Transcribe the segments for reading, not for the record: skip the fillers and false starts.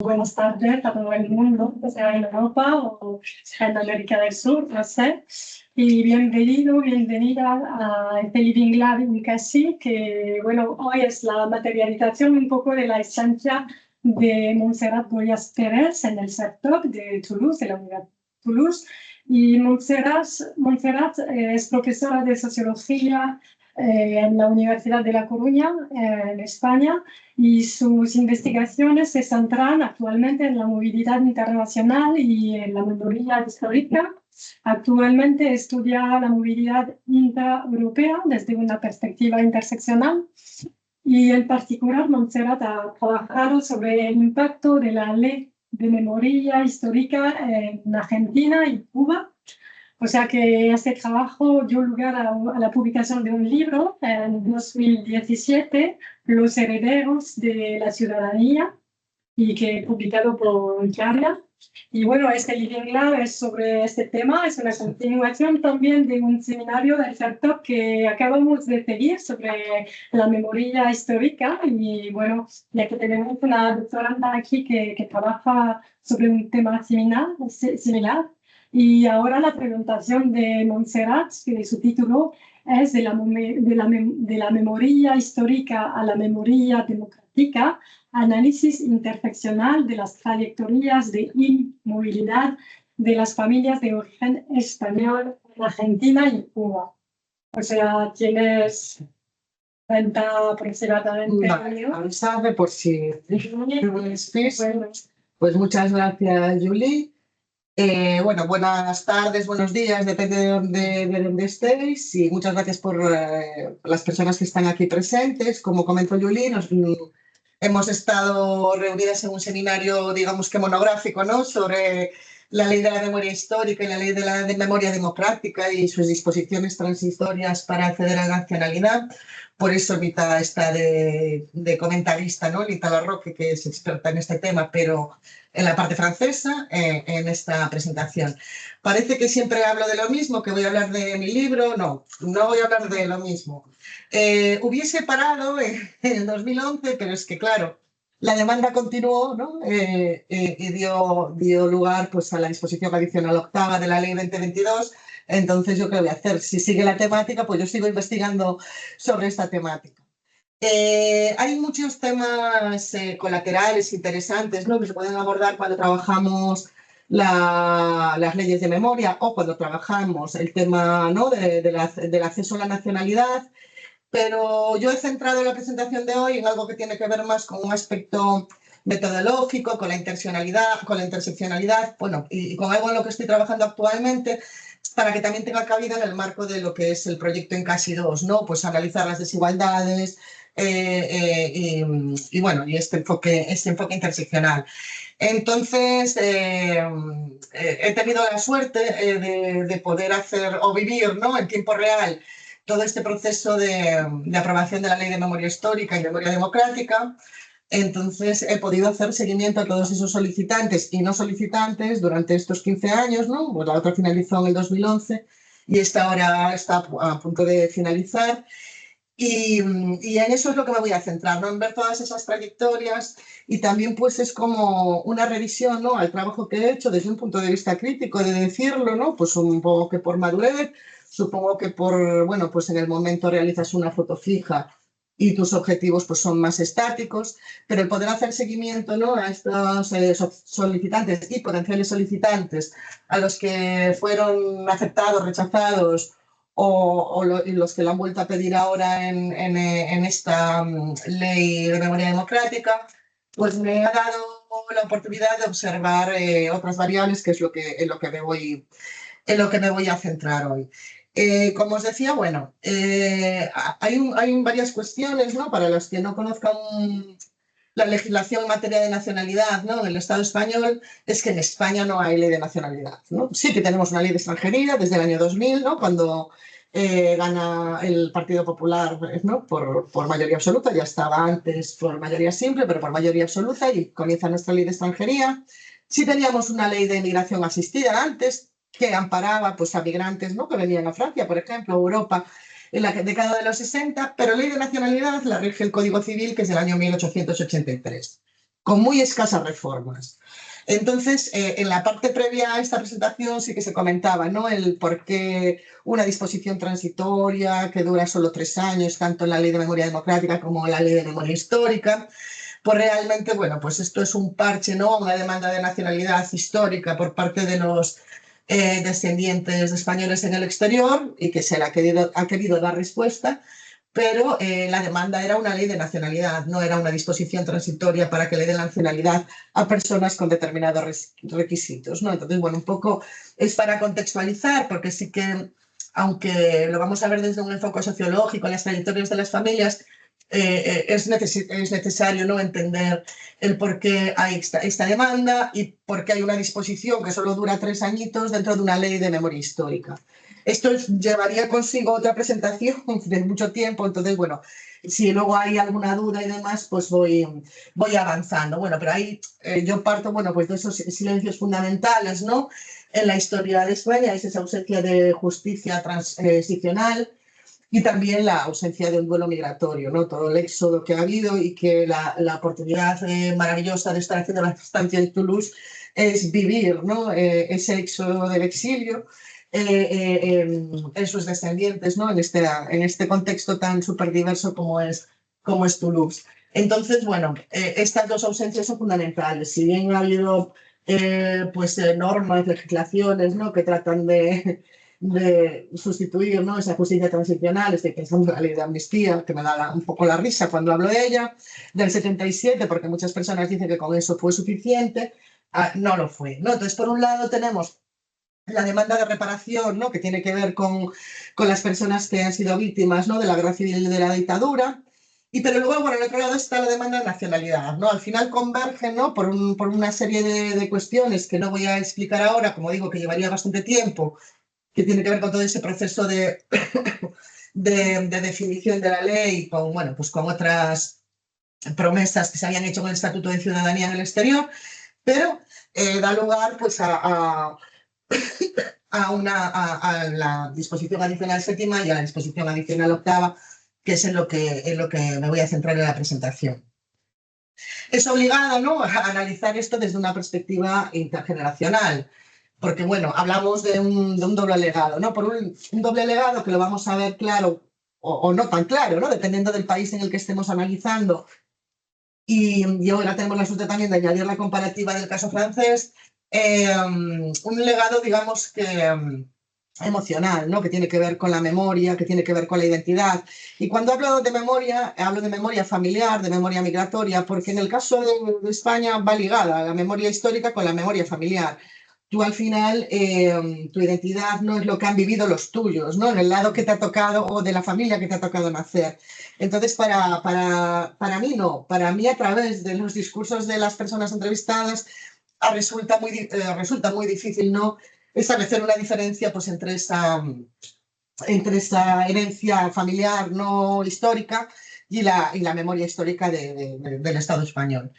buenas tardes a todo el mundo, sea en Europa o sea en América del Sur, no sé. Y bienvenida a este Living Lab in Cassis, que bueno, hoy es la materialización un poco de la esencia de Montserrat Boyas Pérez en el sector de Toulouse, de la Universidad de Toulouse. Y Montserrat es profesora de sociología en la Universidad de La Coruña, en España, y sus investigaciones se centran actualmente en la movilidad internacional y en la memoria histórica. Actualmente estudia la movilidad intraeuropea desde una perspectiva interseccional y en particular Montserrat ha trabajado sobre el impacto de la ley de memoria histórica en Argentina y Cuba. O sea que este trabajo dio lugar a la publicación de un libro en 2017, Los herederos de la ciudadanía, y que publicado por Italia. Y bueno, este Living Lab es sobre este tema, es una continuación también de un seminario del CERTOC que acabamos de seguir sobre la memoria histórica. Y bueno, ya que tenemos una doctoranda aquí que trabaja sobre un tema similar. Y ahora la presentación de Montserrat, que su título es de la memoria histórica a la memoria democrática, análisis interseccional de las trayectorias de inmovilidad de las familias de origen español en Argentina y Cuba. O sea, tienes 30 aproximadamente. Vale, avisarme por si bueno. Pues muchas gracias, Julie. Bueno, buenas tardes, buenos días, depende de dónde estéis, y muchas gracias por las personas que están aquí presentes. Como comentó Julie, hemos estado reunidas en un seminario, digamos que monográfico, ¿no?, sobre la ley de la memoria histórica y la ley de la memoria democrática y sus disposiciones transitorias para acceder a la nacionalidad. Por eso Rita está de comentarista, ¿no?, Rita Larroque, que es experta en este tema, pero en la parte francesa, en esta presentación. Parece que siempre hablo de lo mismo, que voy a hablar de mi libro. No voy a hablar de lo mismo. Hubiese parado en el 2011, pero es que, claro, la demanda continuó, ¿no? Y dio lugar, pues, a la disposición adicional octava de la ley 2022. Entonces, ¿yo qué voy a hacer? Si sigue la temática, pues yo sigo investigando sobre esta temática. Hay muchos temas colaterales interesantes, ¿no?, que se pueden abordar cuando trabajamos las leyes de memoria o cuando trabajamos el tema, ¿no?, del acceso a la nacionalidad, pero yo he centrado la presentación de hoy en algo que tiene que ver más con un aspecto metodológico, con la interseccionalidad, bueno, y con algo en lo que estoy trabajando actualmente, para que también tenga cabida en el marco de lo que es el proyecto ENCASI 2, ¿no?, pues analizar las desigualdades y bueno, y este enfoque interseccional. Entonces, he tenido la suerte de poder hacer o vivir, ¿no?, en tiempo real todo este proceso de aprobación de la Ley de Memoria Histórica y Memoria Democrática. Entonces, he podido hacer seguimiento a todos esos solicitantes y no solicitantes durante estos 15 años, ¿no? Pues la otra finalizó en el 2011 y esta ahora está a punto de finalizar. Y en eso es lo que me voy a centrar, ¿no?, en ver todas esas trayectorias, y también pues es como una revisión, ¿no?, al trabajo que he hecho desde un punto de vista crítico, de decirlo, ¿no?, pues supongo que por madurez, supongo que por, bueno, pues en el momento realizas una foto fija y tus objetivos pues son más estáticos, pero el poder hacer seguimiento, ¿no?, a estos solicitantes y potenciales solicitantes, a los que fueron aceptados, rechazados, o los que lo han vuelto a pedir ahora en esta ley de memoria democrática, pues me ha dado la oportunidad de observar otras variables, que es en lo que me voy a centrar hoy. Como os decía, bueno, hay varias cuestiones, ¿no?, para los que no conozcan la legislación en materia de nacionalidad, ¿no?, del Estado español, es que en España no hay ley de nacionalidad, ¿no? Sí que tenemos una ley de extranjería desde el año 2000, ¿no?, cuando gana el Partido Popular, ¿no?, por mayoría absoluta. Ya estaba antes por mayoría simple, pero por mayoría absoluta, y comienza nuestra ley de extranjería. Sí teníamos una ley de migración asistida antes, que amparaba pues a migrantes, ¿no?, que venían a Francia, por ejemplo, a Europa, en la década de los 60, pero ley de nacionalidad la rige el Código Civil, que es del año 1883. con muy escasas reformas. Entonces, en la parte previa a esta presentación sí que se comentaba, ¿no?, el por qué una disposición transitoria que dura solo 3 años, tanto en la Ley de Memoria Democrática como en la Ley de Memoria Histórica. Pues realmente, bueno, pues esto es un parche, ¿no?, una demanda de nacionalidad histórica por parte de los descendientes de españoles en el exterior y que se le ha querido dar respuesta, pero la demanda era una ley de nacionalidad, no era una disposición transitoria para que le den la nacionalidad a personas con determinados requisitos, ¿no? Entonces, bueno, un poco es para contextualizar, porque sí que, aunque lo vamos a ver desde un enfoque sociológico, las trayectorias de las familias, es necesario, ¿no?, entender el por qué hay esta demanda y por qué hay una disposición que solo dura 3 añitos dentro de una ley de memoria histórica. Esto llevaría consigo otra presentación de mucho tiempo, entonces, bueno, si luego hay alguna duda y demás, pues voy avanzando. Bueno, pero ahí yo parto, bueno, pues de esos silencios fundamentales, ¿no?, en la historia de España, es esa ausencia de justicia transicional y también la ausencia de un duelo migratorio, ¿no?, todo el éxodo que ha habido y que la oportunidad maravillosa de estar haciendo la estancia en Toulouse es vivir, ¿no?, ese éxodo del exilio en sus descendientes, ¿no?, en este contexto tan súper diverso como es Toulouse. Entonces, bueno, estas dos ausencias son fundamentales. Si bien ha habido normas, legislaciones, ¿no?, que tratan de sustituir, ¿no?, esa justicia transicional, estoy pensando en la ley de amnistía, que me da un poco la risa cuando hablo de ella, del 77, porque muchas personas dicen que con eso fue suficiente, no lo fue, ¿no? Entonces, por un lado tenemos la demanda de reparación, ¿no?, que tiene que ver con las personas que han sido víctimas, ¿no?, de la guerra civil y de la dictadura. Pero luego, bueno, al otro lado está la demanda de nacionalidad, ¿no? Al final convergen, ¿no?, por una serie de cuestiones que no voy a explicar ahora, como digo, que llevaría bastante tiempo, que tiene que ver con todo ese proceso de definición de la ley, con, bueno, pues con otras promesas que se habían hecho con el Estatuto de Ciudadanía en el exterior, pero da lugar pues a la disposición adicional séptima y a la disposición adicional octava, que es en lo que me voy a centrar en la presentación. Es obligado, ¿no?, a analizar esto desde una perspectiva intergeneracional, porque, bueno, hablamos de un doble legado, ¿no? Por un doble legado que lo vamos a ver claro o no tan claro, ¿no?, dependiendo del país en el que estemos analizando. Y ahora tenemos la suerte también de añadir la comparativa del caso francés, un legado, digamos, que emocional, ¿no?, que tiene que ver con la memoria, que tiene que ver con la identidad. Y cuando hablo de memoria, hablo de memoria familiar, de memoria migratoria, porque en el caso de España va ligada la memoria histórica con la memoria familiar. Tú al final, tu identidad no es lo que han vivido los tuyos, ¿no?, en el lado que te ha tocado o de la familia que te ha tocado nacer. Entonces, para mí no, para mí a través de los discursos de las personas entrevistadas resulta muy difícil, ¿no?, establecer una diferencia pues entre esa herencia familiar no histórica y la memoria histórica del Estado español.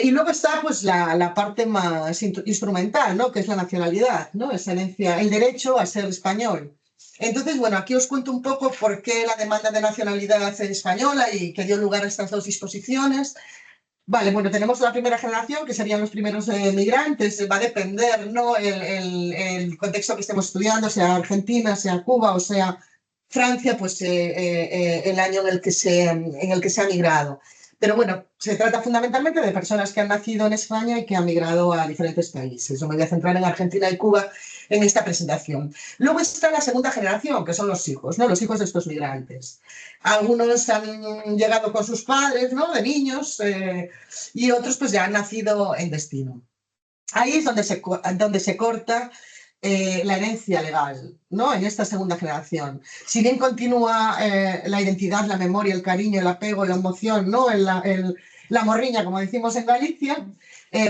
Y luego está pues la parte más instrumental, ¿no?, que es la nacionalidad, ¿no?, esa herencia, el derecho a ser español. Entonces, bueno, aquí os cuento un poco por qué la demanda de nacionalidad española y que dio lugar a estas dos disposiciones. Vale, bueno, tenemos la primera generación, que serían los primeros migrantes. Va a depender, ¿no?, el contexto que estemos estudiando, sea Argentina, sea Cuba o sea Francia, pues el año en el que se ha migrado. Pero bueno, se trata fundamentalmente de personas que han nacido en España y que han migrado a diferentes países. Yo me voy a centrar en Argentina y Cuba en esta presentación. Luego está la segunda generación, que son los hijos, ¿no?, los hijos de estos migrantes. Algunos han llegado con sus padres, ¿no?, de niños, y otros pues ya han nacido en destino. Ahí es donde se corta la herencia legal, ¿no?, en esta segunda generación. Si bien continúa la identidad, la memoria, el cariño, el apego, la emoción, ¿no?, la morriña, como decimos en Galicia,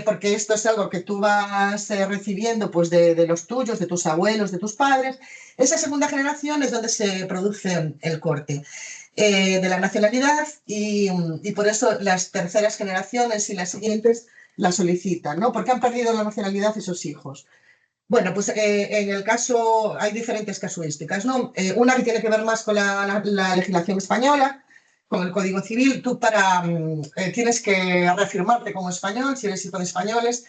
porque esto es algo que tú vas recibiendo pues, de los tuyos, de tus abuelos, de tus padres. Esa segunda generación es donde se produce el corte de la nacionalidad y por eso las terceras generaciones y las siguientes la solicitan, ¿no?, porque han perdido la nacionalidad esos hijos. Bueno, pues en el caso hay diferentes casuísticas, ¿no? Una que tiene que ver más con la legislación española, con el Código Civil, tú tienes que reafirmarte como español, si eres hijo de españoles,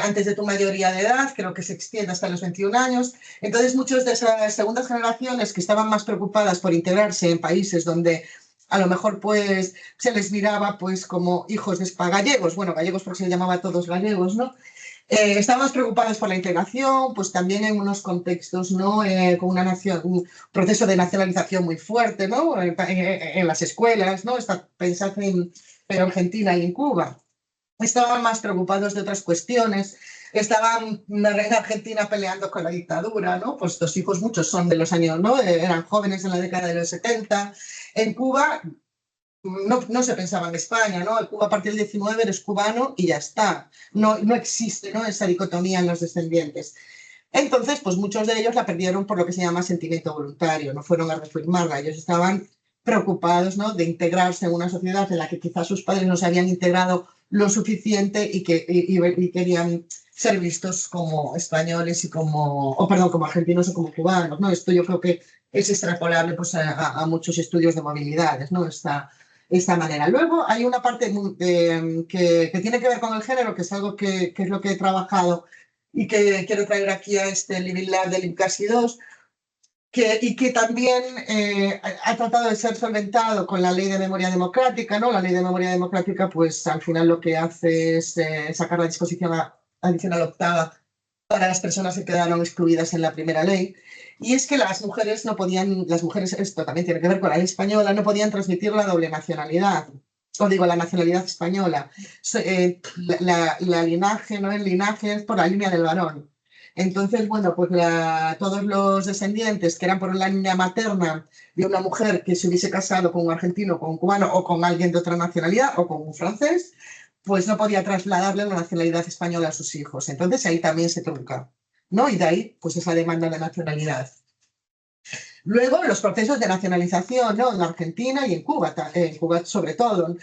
antes de tu mayoría de edad, creo que se extiende hasta los 21 años. Entonces, muchos de esas segundas generaciones que estaban más preocupadas por integrarse en países donde a lo mejor pues se les miraba pues como hijos de gallegos, bueno, gallegos porque se llamaba a todos gallegos, ¿no? Estábamos preocupados por la integración, pues también en unos contextos, ¿no? Con un proceso de nacionalización muy fuerte, ¿no? En las escuelas, ¿no? Pensad en Argentina y en Cuba. Estaban más preocupados de otras cuestiones. Estaban en Argentina peleando con la dictadura, ¿no? Pues los hijos, muchos son de los años, ¿no? Eran jóvenes en la década de los 70. En Cuba no se pensaba en España, ¿no? En Cuba a partir del 19 eres cubano y ya está. No existe, ¿no? Esa dicotomía en los descendientes. Entonces, pues muchos de ellos la perdieron por lo que se llama sentimiento voluntario, no fueron a reformarla. Ellos estaban preocupados, ¿no? De integrarse en una sociedad en la que quizás sus padres no se habían integrado lo suficiente y querían ser vistos como españoles y como argentinos o como cubanos, ¿no? Esto yo creo que es extrapolable pues, a muchos estudios de movilidades, ¿no? Esta manera. Luego hay una parte que tiene que ver con el género, que es algo que es lo que he trabajado y que quiero traer aquí a este Living Lab del IPCASI 2, y que también ha tratado de ser solventado con la Ley de Memoria Democrática, ¿no? La Ley de Memoria Democrática, pues al final lo que hace es sacar la disposición adicional octava para las personas que quedaron excluidas en la primera ley. Y es que las mujeres no podían, esto también tiene que ver con la ley española, no podían transmitir la doble nacionalidad, o digo, la nacionalidad española. La linaje, ¿no? El linaje es por la línea del varón. Entonces, bueno, pues todos los descendientes que eran por la línea materna de una mujer que se hubiese casado con un argentino, con un cubano o con alguien de otra nacionalidad o con un francés, pues no podía trasladarle la nacionalidad española a sus hijos. Entonces ahí también se trunca, ¿no? Y de ahí, pues esa demanda de nacionalidad. Luego, los procesos de nacionalización, ¿no? En Argentina y en Cuba sobre todo.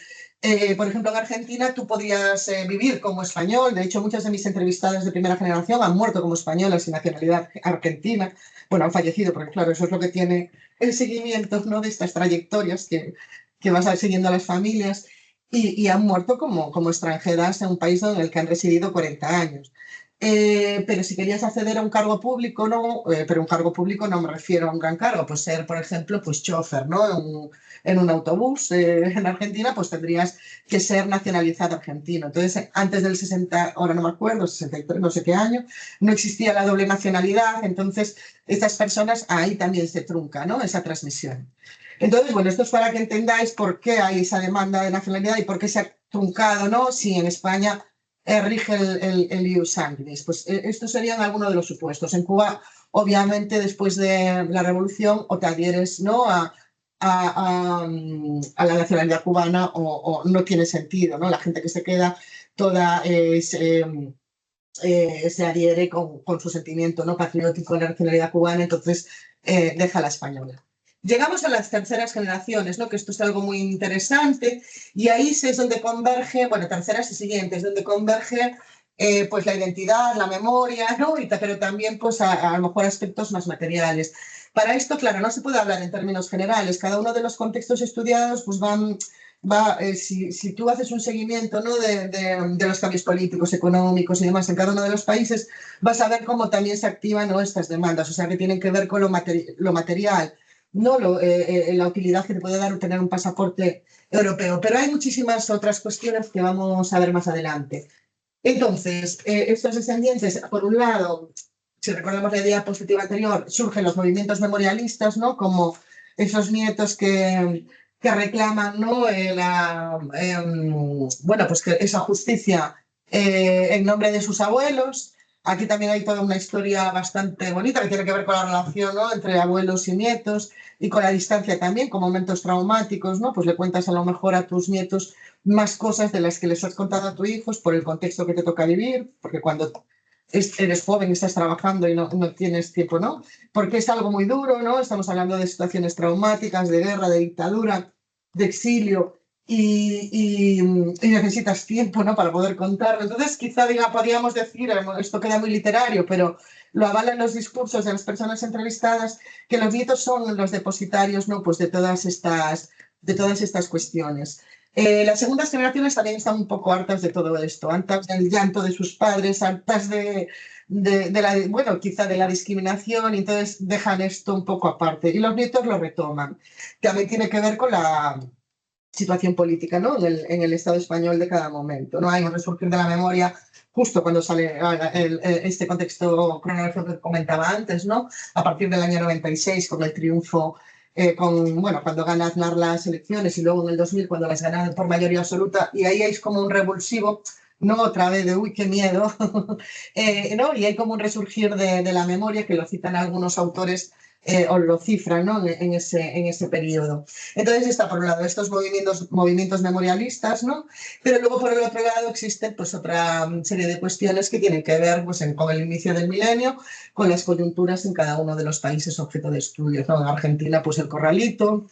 Por ejemplo, en Argentina tú podías vivir como español. De hecho, muchas de mis entrevistadas de primera generación han muerto como españolas sin nacionalidad argentina. Bueno, han fallecido, porque claro, eso es lo que tiene el seguimiento, ¿no? De estas trayectorias que vas siguiendo a las familias. Y han muerto como extranjeras en un país en el que han residido 40 años. Pero si querías acceder a un cargo público, no, pero un cargo público no me refiero a un gran cargo, pues ser, por ejemplo, pues chofer, ¿no? En un autobús en Argentina, pues tendrías que ser nacionalizado argentino. Entonces, antes del 60, ahora no me acuerdo, 63, no sé qué año, no existía la doble nacionalidad, entonces estas personas ahí también se trunca, ¿no? Esa transmisión. Entonces, bueno, esto es para que entendáis por qué hay esa demanda de nacionalidad y por qué se ha truncado, ¿no? Si en España rige el ius sanguinis. Pues estos serían algunos de los supuestos. En Cuba, obviamente, después de la revolución, o te adhieres, ¿no? a la nacionalidad cubana o no tiene sentido, ¿no? La gente que se queda toda se adhiere con su sentimiento, ¿no? Patriótico a la nacionalidad cubana, entonces deja la española. Llegamos a las terceras generaciones, ¿no? Que esto es algo muy interesante, y ahí es donde converge, bueno, terceras y siguientes, donde converge pues la identidad, la memoria, ¿no? Pero también pues a lo mejor aspectos más materiales. Para esto, claro, no se puede hablar en términos generales. Cada uno de los contextos estudiados pues si tú haces un seguimiento, ¿no? de los cambios políticos, económicos y demás en cada uno de los países, vas a ver cómo también se activan, ¿no? Estas demandas, o sea, que tienen que ver con lo material, no la utilidad que te puede dar tener un pasaporte europeo. Pero hay muchísimas otras cuestiones que vamos a ver más adelante. Entonces, estos descendientes, por un lado, si recordamos la diapositiva anterior, surgen los movimientos memorialistas, ¿no? Como esos nietos que reclaman, ¿no? Bueno, pues que esa justicia en nombre de sus abuelos. Aquí también hay toda una historia bastante bonita que tiene que ver con la relación, ¿no? Entre abuelos y nietos y con la distancia también, con momentos traumáticos, ¿no? Pues le cuentas a lo mejor a tus nietos más cosas de las que les has contado a tus hijos por el contexto que te toca vivir, porque cuando eres joven, estás trabajando y no tienes tiempo, ¿no? Porque es algo muy duro, ¿no? Estamos hablando de situaciones traumáticas, de guerra, de dictadura, de exilio, y necesitas tiempo, ¿no? Para poder contarlo. Entonces, quizá podríamos decir, esto queda muy literario, pero lo avalan los discursos de las personas entrevistadas, que los nietos son los depositarios, ¿no? Pues de todas estas de todas estas cuestiones. Las segundas generaciones también están un poco hartas de todo esto, hartas del llanto de sus padres, hartas bueno, quizá de la discriminación, y entonces dejan esto un poco aparte. Y los nietos lo retoman. También tiene que ver con la situación política, ¿no? En el Estado español de cada momento. No hay un resurgir de la memoria justo cuando sale este contexto cronológico que comentaba antes, ¿no? A partir del año 96, con el triunfo, bueno, cuando gana Aznar las elecciones, y luego en el 2000 cuando las gana por mayoría absoluta, y ahí es como un revulsivo, no otra vez de uy, qué miedo, ¿no? Y hay como un resurgir de la memoria, que lo citan algunos autores, o lo cifran, ¿no? En ese periodo. Entonces está por un lado estos movimientos memorialistas, ¿no? Pero luego por el otro lado existe pues otra serie de cuestiones que tienen que ver pues, con el inicio del milenio, con las coyunturas en cada uno de los países objeto de estudios, ¿no? En Argentina pues el corralito,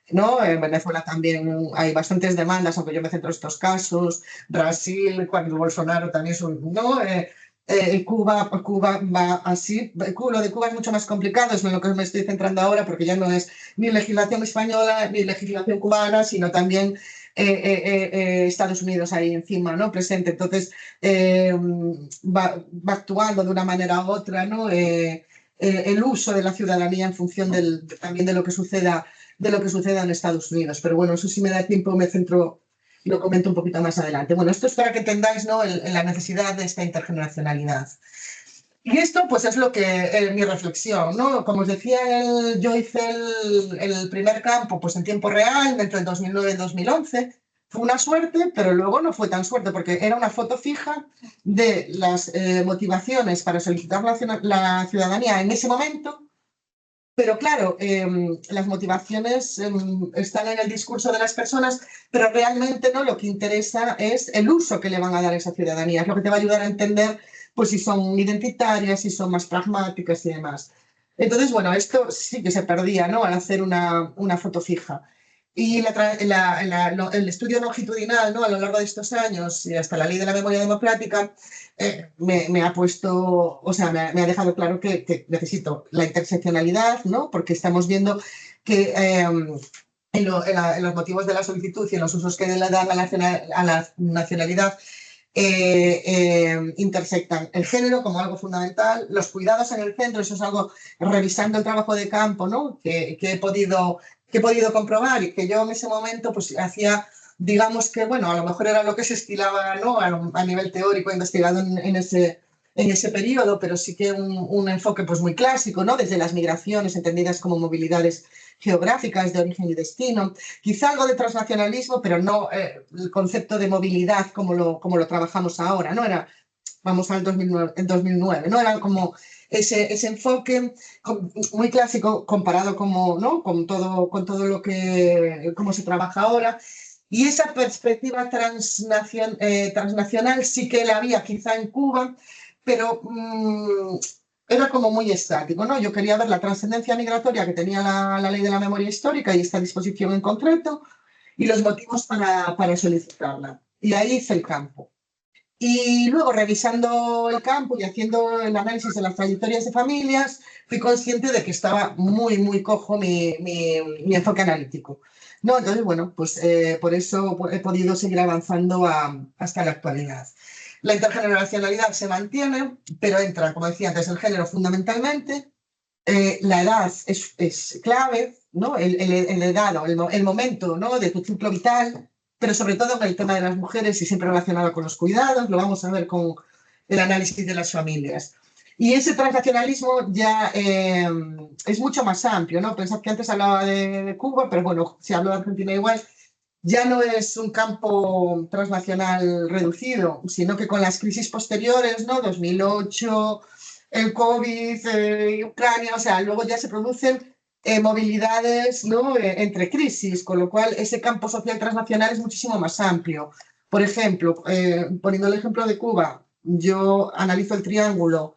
¿no? En Venezuela también hay bastantes demandas, aunque yo me centro en estos casos. Brasil, cuando Bolsonaro también es un, ¿no? Cuba va así. Lo de Cuba es mucho más complicado, es en lo que me estoy centrando ahora, porque ya no es ni legislación española ni legislación cubana, sino también Estados Unidos ahí encima, ¿no? Presente. Entonces, va actuando de una manera u otra, ¿no? El uso de la ciudadanía en función también de lo que suceda en Estados Unidos. Pero bueno, eso sí me da tiempo, me centro, lo comento un poquito más adelante. Bueno, esto es para que entendáis, ¿no? La necesidad de esta intergeneracionalidad. Y esto pues es lo que mi reflexión, ¿no? Como os decía, yo hice el primer campo pues en tiempo real entre el 2009 y el 2011. Fue una suerte, pero luego no fue tan suerte, porque era una foto fija de las motivaciones para solicitar la ciudadanía en ese momento. Pero claro, las motivaciones están en el discurso de las personas, pero realmente no, lo que interesa es el uso que le van a dar a esa ciudadanía. Es lo que te va a ayudar a entender pues, si son identitarias, si son más pragmáticas y demás. Entonces, bueno, esto sí que se perdía, ¿no? Al hacer una foto fija. Y el estudio longitudinal, ¿no? A lo largo de estos años y hasta la ley de la memoria democrática, me ha puesto, o sea, me ha dejado claro que necesito la interseccionalidad, ¿no? Porque estamos viendo que en los motivos de la solicitud y en los usos que le dan a la nacionalidad, intersectan el género como algo fundamental, los cuidados en el centro, eso es algo, revisando el trabajo de campo, ¿no? que he podido comprobar, y que yo en ese momento pues hacía, digamos que, bueno, a lo mejor era lo que se estilaba, ¿no? a nivel teórico investigado en ese periodo, pero sí que un enfoque pues muy clásico, ¿no? Desde las migraciones entendidas como movilidades geográficas de origen y destino, quizá algo de transnacionalismo, pero no el concepto de movilidad como lo trabajamos ahora, ¿no? Vamos al 2009, ¿no? Era como ese enfoque muy clásico comparado ¿no? con todo lo que, cómo se trabaja ahora. Y esa perspectiva transnacional sí que la había quizá en Cuba, pero era como muy estático, ¿no? Yo quería ver la trascendencia migratoria que tenía la ley de la memoria histórica y esta disposición en concreto, y los motivos para solicitarla. Y ahí hice el campo. Y luego, revisando el campo y haciendo el análisis de las trayectorias de familias, fui consciente de que estaba muy, muy cojo mi enfoque analítico, ¿no? Entonces, bueno, pues por eso he podido seguir avanzando hasta la actualidad. La intergeneracionalidad se mantiene, pero entra, como decía antes, el género fundamentalmente. La edad es clave, ¿no? El edad, el momento, ¿no? De tu ciclo vital, pero sobre todo en el tema de las mujeres y siempre relacionado con los cuidados, lo vamos a ver con el análisis de las familias. Y ese transnacionalismo ya es mucho más amplio, ¿no? Pensad que antes hablaba de Cuba, pero bueno, si hablo de Argentina igual, ya no es un campo transnacional reducido, sino que con las crisis posteriores, ¿no? 2008, el COVID, Ucrania, o sea, luego ya se producen movilidades, ¿no? Entre crisis, con lo cual ese campo social transnacional es muchísimo más amplio. Por ejemplo, poniendo el ejemplo de Cuba, yo analizo el triángulo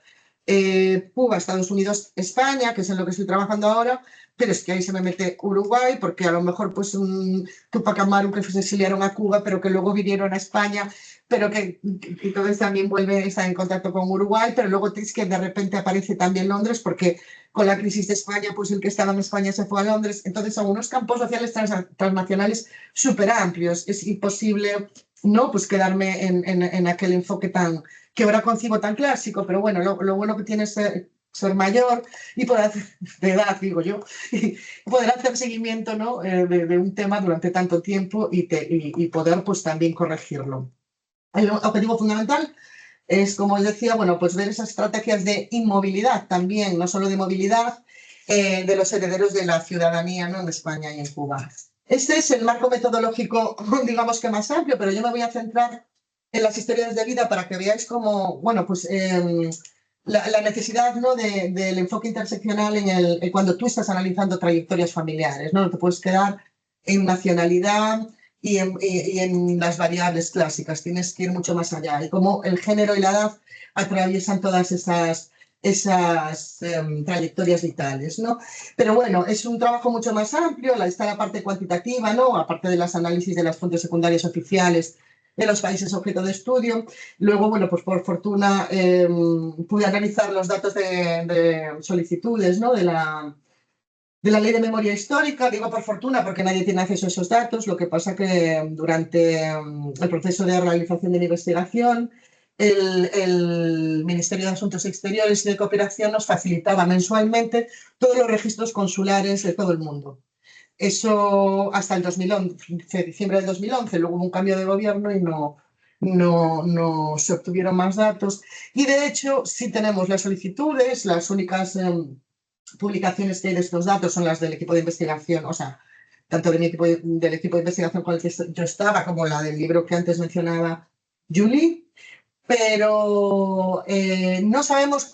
Cuba, Estados Unidos, España, que es en lo que estoy trabajando ahora, pero es que ahí se me mete Uruguay, porque a lo mejor pues un Tupac Amaru que se exiliaron a Cuba, pero que luego vinieron a España, pero que entonces también vuelve a estar en contacto con Uruguay, pero luego es que de repente aparece también Londres, porque con la crisis de España, pues el que estaba en España se fue a Londres. Entonces, son unos campos sociales transnacionales súper amplios. Es imposible, ¿no? Pues quedarme en aquel enfoque que ahora concibo tan clásico, pero bueno, lo bueno que tiene es ser mayor y poder hacer, de edad, digo yo, y poder hacer seguimiento, ¿no? de un tema durante tanto tiempo y poder pues también corregirlo. El objetivo fundamental es, como os decía, bueno, pues ver esas estrategias de inmovilidad también, no solo de movilidad, de los herederos de la ciudadanía, ¿no? En España y en Cuba. Este es el marco metodológico, digamos que más amplio, pero yo me voy a centrar en las historias de vida para que veáis cómo, bueno, pues la necesidad, ¿no? del enfoque interseccional cuando tú estás analizando trayectorias familiares, ¿no? No te puedes quedar en nacionalidad y en las variables clásicas, tienes que ir mucho más allá. Y cómo el género y la edad atraviesan todas esas trayectorias vitales, ¿no? Pero bueno, es un trabajo mucho más amplio, está la parte cuantitativa, ¿no? Aparte de los análisis de las fuentes secundarias oficiales de los países objeto de estudio. Luego, bueno, pues por fortuna pude analizar los datos de solicitudes, ¿no? de la Ley de Memoria Histórica, digo por fortuna porque nadie tiene acceso a esos datos, lo que pasa que durante el proceso de realización de la investigación, el Ministerio de Asuntos Exteriores y de Cooperación nos facilitaba mensualmente todos los registros consulares de todo el mundo. Eso hasta el 2011, diciembre del 2011, luego hubo un cambio de gobierno y no se obtuvieron más datos. Y de hecho, sí tenemos las solicitudes, las únicas publicaciones que hay de estos datos son las del equipo de investigación, o sea, tanto del equipo de investigación con el que yo estaba como la del libro que antes mencionaba Julie, pero no sabemos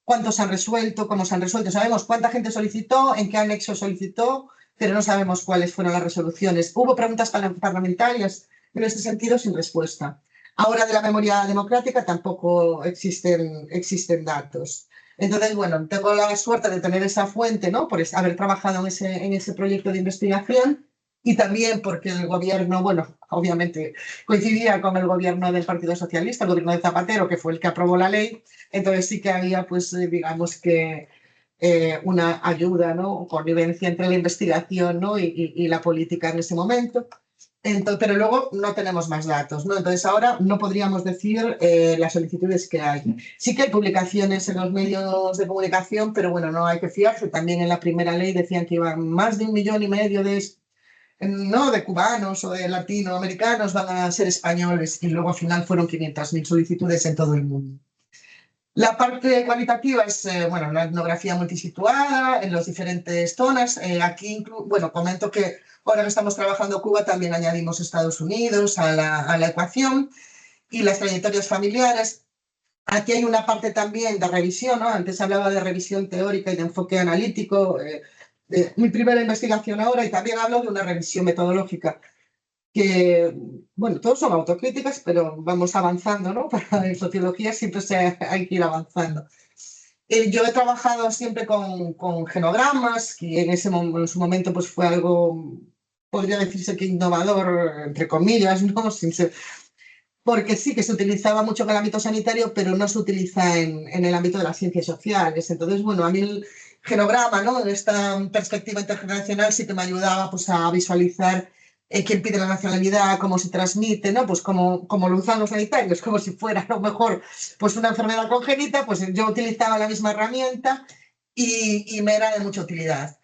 cuántos han resuelto, cómo se han resuelto, sabemos cuánta gente solicitó, en qué anexo solicitó, pero no sabemos cuáles fueron las resoluciones. Hubo preguntas parlamentarias en este sentido sin respuesta. Ahora de la memoria democrática tampoco existen datos. Entonces, bueno, tengo la suerte de tener esa fuente, ¿no? Por haber trabajado en ese proyecto de investigación y también porque el gobierno, bueno, obviamente coincidía con el gobierno del Partido Socialista, el gobierno de Zapatero, que fue el que aprobó la ley. Entonces sí que había, pues, digamos que una ayuda, ¿no? Connivencia entre la investigación, ¿no? y la política en ese momento. Entonces, pero luego no tenemos más datos, ¿no? Entonces ahora no podríamos decir las solicitudes que hay. Sí que hay publicaciones en los medios de comunicación, pero bueno, no hay que fiarse. También en la primera ley decían que iban más de 1,5 millones no de cubanos o de latinoamericanos van a ser españoles y luego al final fueron 500.000 solicitudes en todo el mundo. La parte cualitativa es, bueno, una etnografía multisituada en las diferentes zonas. Aquí, bueno, comento que ahora que estamos trabajando Cuba también añadimos Estados Unidos a la ecuación y las trayectorias familiares. Aquí hay una parte también de revisión, ¿no? Antes hablaba de revisión teórica y de enfoque analítico. Mi primera investigación ahora y también hablo de una revisión metodológica que, bueno, todos son autocríticas, pero vamos avanzando, ¿no? Para en sociología siempre hay que ir avanzando. Yo he trabajado siempre con genogramas, que en su momento pues fue algo, podría decirse que innovador, entre comillas, ¿no? Porque sí que se utilizaba mucho en el ámbito sanitario, pero no se utiliza en el ámbito de las ciencias sociales. Entonces, bueno, a mí el genograma, ¿no? En esta perspectiva intergeneracional sí que me ayudaba pues, a visualizar quién pide la nacionalidad, cómo se transmite, ¿no? Pues como lo usan los sanitarios, como si fuera a lo mejor pues una enfermedad congénita, pues yo utilizaba la misma herramienta y me era de mucha utilidad.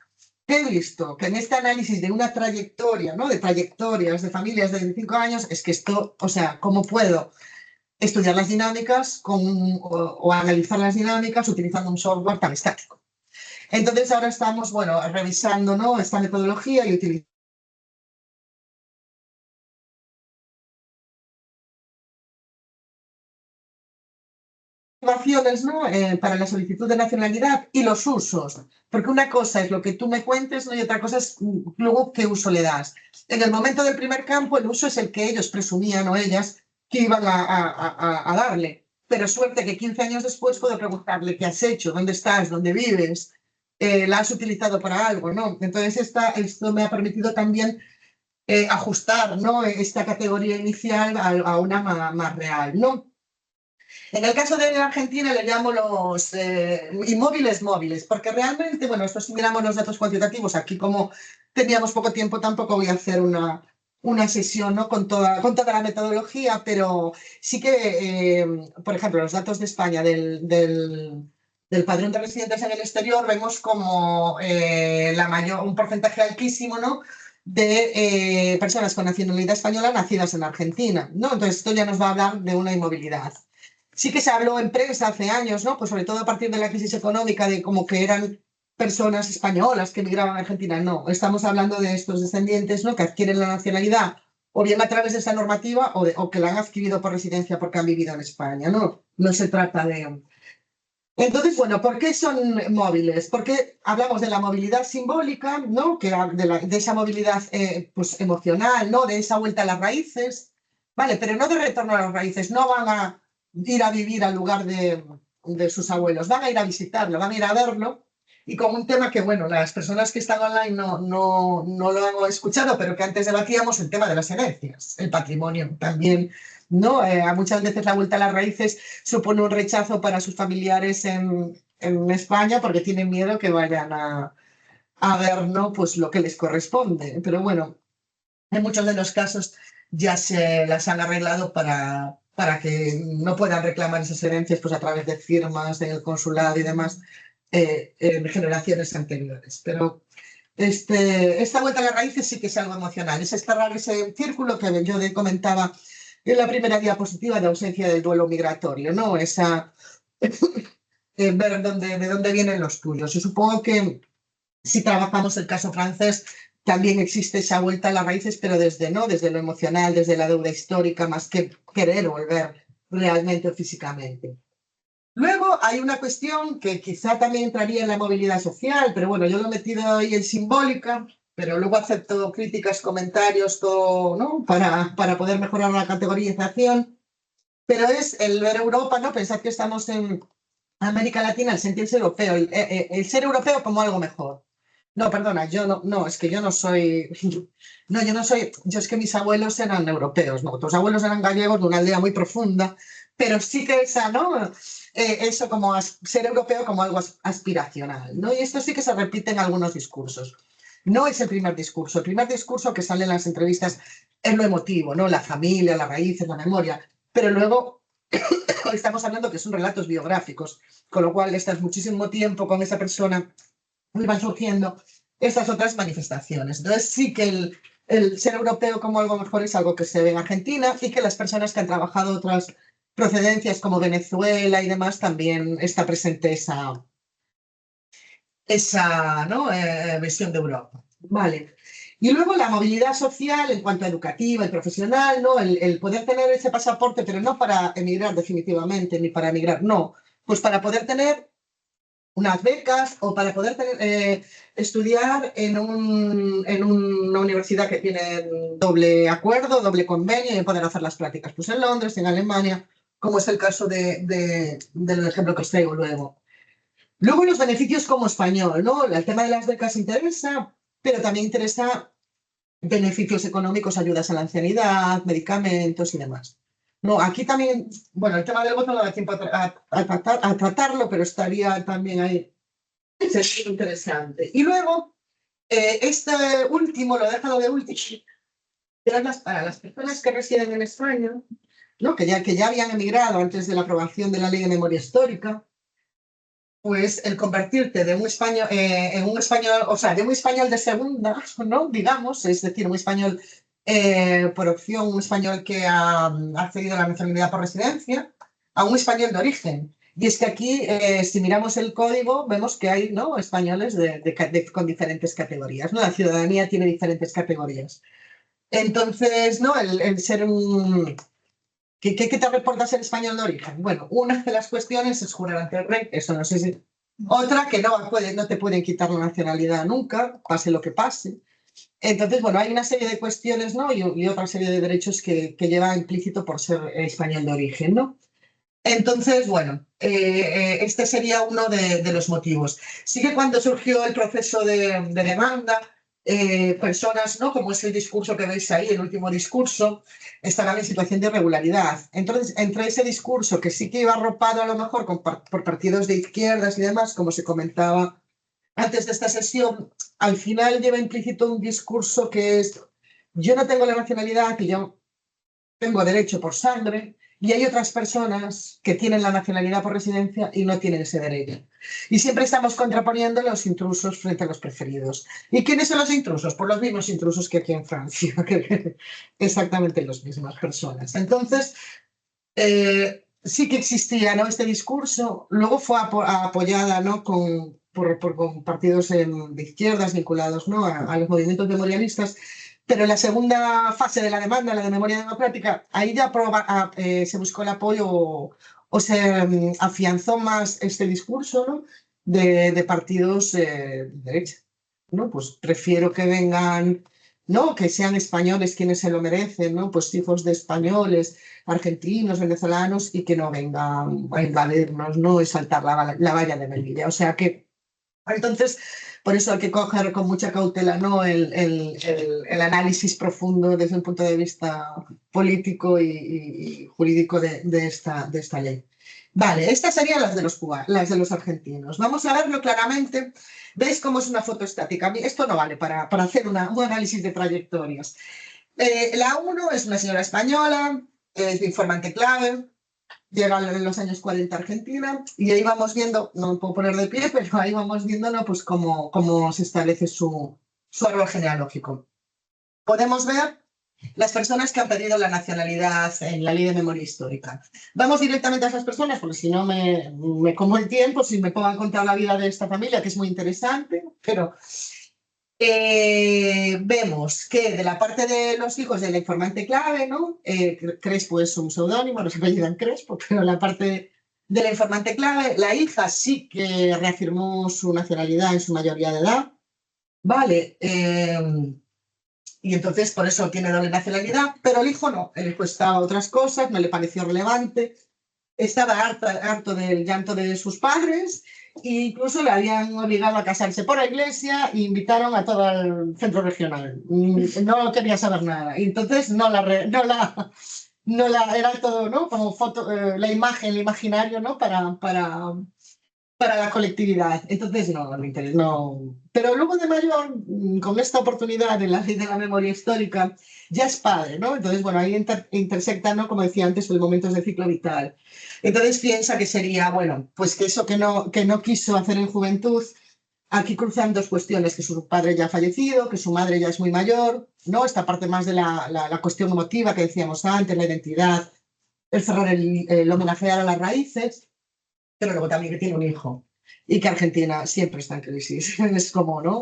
¿Qué he visto? Que en este análisis de una trayectoria, ¿no? De trayectorias de familias de 25 años, es que esto, o sea, ¿cómo puedo estudiar las dinámicas o analizar las dinámicas utilizando un software tan estático? Entonces ahora estamos, bueno, revisando, ¿no? Esta metodología y utilizando motivaciones, ¿no? Para la solicitud de nacionalidad y los usos. Porque una cosa es lo que tú me cuentes, ¿no? Y otra cosa es luego qué uso le das. En el momento del primer campo, el uso es el que ellos presumían o ellas que iban a darle. Pero suerte que 15 años después puedo preguntarle qué has hecho, dónde estás, dónde vives, la has utilizado para algo, ¿no? Entonces esto me ha permitido también ajustar, ¿no?, esta categoría inicial a una más real, ¿no? En el caso de Argentina le llamo los inmóviles móviles, porque realmente, bueno, esto si miramos los datos cuantitativos, aquí como teníamos poco tiempo tampoco voy a hacer una sesión, ¿no?, con toda la metodología, pero sí que, por ejemplo, los datos de España del padrón de residentes en el exterior, vemos como un porcentaje altísimo, ¿no?, de personas con nacionalidad española nacidas en Argentina, ¿no? Entonces esto ya nos va a hablar de una inmovilidad. Sí que se habló en prensa hace años, ¿no?, pues sobre todo a partir de la crisis económica, de como que eran personas españolas que emigraban a Argentina. No, estamos hablando de estos descendientes, ¿no?, que adquieren la nacionalidad o bien a través de esa normativa o que la han adquirido por residencia porque han vivido en España, ¿no? No se trata de... Entonces, bueno, ¿por qué son móviles? Porque hablamos de la movilidad simbólica, ¿no?, de esa movilidad pues, emocional, ¿no?, de esa vuelta a las raíces, ¿vale? Pero no de retorno a las raíces, no van a ir a vivir al lugar de sus abuelos, van a ir a visitarlo, van a ir a verlo, y con un tema que, bueno, las personas que están online no lo han escuchado, pero que antes debatíamos, el tema de las herencias, el patrimonio también, ¿no? Muchas veces la vuelta a las raíces supone un rechazo para sus familiares en España porque tienen miedo que vayan a ver, ¿no?, pues lo que les corresponde. Pero bueno, en muchos de los casos ya se las han arreglado para que no puedan reclamar esas herencias pues, a través de firmas en el consulado y demás en generaciones anteriores. Pero esta vuelta a las raíces sí que es algo emocional. Es cerrar ese círculo que yo comentaba en la primera diapositiva de ausencia del duelo migratorio, ¿no? Esa, ver de dónde vienen los tuyos. Yo supongo que si trabajamos el caso francés, también existe esa vuelta a las raíces, pero desde lo emocional, desde la deuda histórica, más que querer volver realmente o físicamente. Luego hay una cuestión que quizá también entraría en la movilidad social, pero bueno, yo lo he metido ahí en simbólica, pero luego acepto críticas, comentarios, todo, ¿no?, para poder mejorar la categorización. Pero es el ver Europa, ¿no? Pensad que estamos en América Latina, el sentirse europeo, el ser europeo como algo mejor. No, perdona, yo no, es que yo no soy, no, yo no soy, yo es que mis abuelos eran europeos, ¿no? Tus abuelos eran gallegos de una aldea muy profunda, pero sí que esa, ¿no? Eso como ser europeo como algo aspiracional, ¿no? Y esto sí que se repite en algunos discursos. No es el primer discurso que sale en las entrevistas es lo emotivo, ¿no? La familia, las raíces, la memoria, pero luego estamos hablando que son relatos biográficos, con lo cual estás muchísimo tiempo con esa persona y van surgiendo estas otras manifestaciones. Entonces sí que el ser europeo como algo mejor es algo que se ve en Argentina y que las personas que han trabajado otras procedencias como Venezuela y demás también está presente esa, ¿no?, visión de Europa. Vale. Y luego la movilidad social en cuanto a educativa y profesional, ¿no? El poder tener ese pasaporte, pero no para emigrar definitivamente, ni para emigrar, no. Pues para poder tener unas becas o para poder estudiar en una universidad que tiene doble acuerdo, doble convenio y poder hacer las prácticas pues en Londres, en Alemania, como es el caso del ejemplo que os traigo luego. Luego los beneficios como español, ¿no? El tema de las becas interesa, pero también interesa beneficios económicos, ayudas a la ancianidad, medicamentos y demás. No, aquí también, bueno, el tema del voto no da tiempo a tratarlo, pero estaría también ahí. Sería interesante. Y luego, este último, lo he dejado de último, para las personas que residen en España, ¿no?, que ya habían emigrado antes de la aprobación de la Ley de Memoria Histórica, pues el convertirte de un español, en un español, o sea, de un español de segunda, ¿no?, digamos, es decir, un español por opción, un español que ha accedido a la nacionalidad por residencia, a un español de origen. Y es que aquí, si miramos el código, vemos que hay, ¿no?, españoles con diferentes categorías, ¿no? La ciudadanía tiene diferentes categorías. Entonces, ¿no?, el ser un... ¿Qué te reporta ser español de origen? Bueno, una de las cuestiones es jurar ante el rey, eso no sé si... Otra, que no te pueden quitar la nacionalidad nunca, pase lo que pase. Entonces, bueno, hay una serie de cuestiones, ¿no?, y otra serie de derechos que lleva implícito por ser español de origen, ¿no? Entonces, bueno, este sería uno de los motivos. Sí que cuando surgió el proceso de demanda, personas, ¿no? Como es el discurso que veis ahí, el último discurso, estaban en situación de irregularidad. Entonces, entre ese discurso que sí que iba arropado a lo mejor por partidos de izquierdas y demás, como se comentaba antes de esta sesión, al final lleva implícito un discurso que es: yo no tengo la nacionalidad, que yo tengo derecho por sangre, y hay otras personas que tienen la nacionalidad por residencia y no tienen ese derecho. Y siempre estamos contraponiendo los intrusos frente a los preferidos. ¿Y quiénes son los intrusos? Pues los mismos intrusos que aquí en Francia, exactamente las mismas personas. Entonces, sí que existía, ¿no?, este discurso. Luego fue apoyada, ¿no?, con partidos de izquierdas vinculados, ¿no?, a los movimientos memorialistas. Pero en la segunda fase de la demanda, la de memoria democrática, ahí ya se buscó el apoyo o se afianzó más este discurso, ¿no?, de partidos de derecha. ¿No? Pues prefiero que vengan, ¿no?, que sean españoles quienes se lo merecen, ¿no?, pues hijos de españoles, argentinos, venezolanos, y que no vengan a invadirnos, ¿no?, y saltar la valla de Melilla. O sea que, entonces, por eso hay que coger con mucha cautela, ¿no?, el análisis profundo desde un punto de vista político y jurídico de esta ley. Vale, estas serían las de los argentinos. Vamos a verlo claramente. ¿Veis cómo es una foto estática? Esto no vale para hacer un análisis de trayectorias. La 1 es una señora española, es de informante clave, llega en los años 40 a Argentina, y ahí vamos viendo, no me puedo poner de pie, pero ahí vamos viendo, ¿no?, pues cómo se establece su árbol genealógico. Podemos ver las personas que han perdido la nacionalidad en la ley de memoria histórica. Vamos directamente a esas personas, porque si no me como el tiempo, si me pongo a contar la vida de esta familia, que es muy interesante, pero vemos que de la parte de los hijos de la informante clave, ¿no? Crespo es un seudónimo, no se apellidan Crespo, pero la parte de la informante clave, la hija sí que reafirmó su nacionalidad en su mayoría de edad, ¿vale? Y entonces por eso tiene doble nacionalidad, pero el hijo no, el hijo estaba a otras cosas, no le pareció relevante, estaba harto del llanto de sus padres, e incluso le habían obligado a casarse por la iglesia e invitaron a todo el centro regional. No quería saber nada. Y entonces era todo, ¿no?, como foto, la imagen, el imaginario, ¿no?, para la colectividad. Entonces, no me interesa, no. Pero luego de mayor, con esta oportunidad en la ley de la memoria histórica, ya es padre, ¿no? Entonces, bueno, ahí intersecta, ¿no?, como decía antes, los momentos de ciclo vital. Entonces piensa que sería, bueno, pues que eso que no quiso hacer en juventud, aquí cruzan dos cuestiones: que su padre ya ha fallecido, que su madre ya es muy mayor, ¿no? Esta parte más de la cuestión emotiva que decíamos antes, la identidad, el cerrar el homenajear a las raíces, pero luego también que tiene un hijo y que Argentina siempre está en crisis. Es como, ¿no?,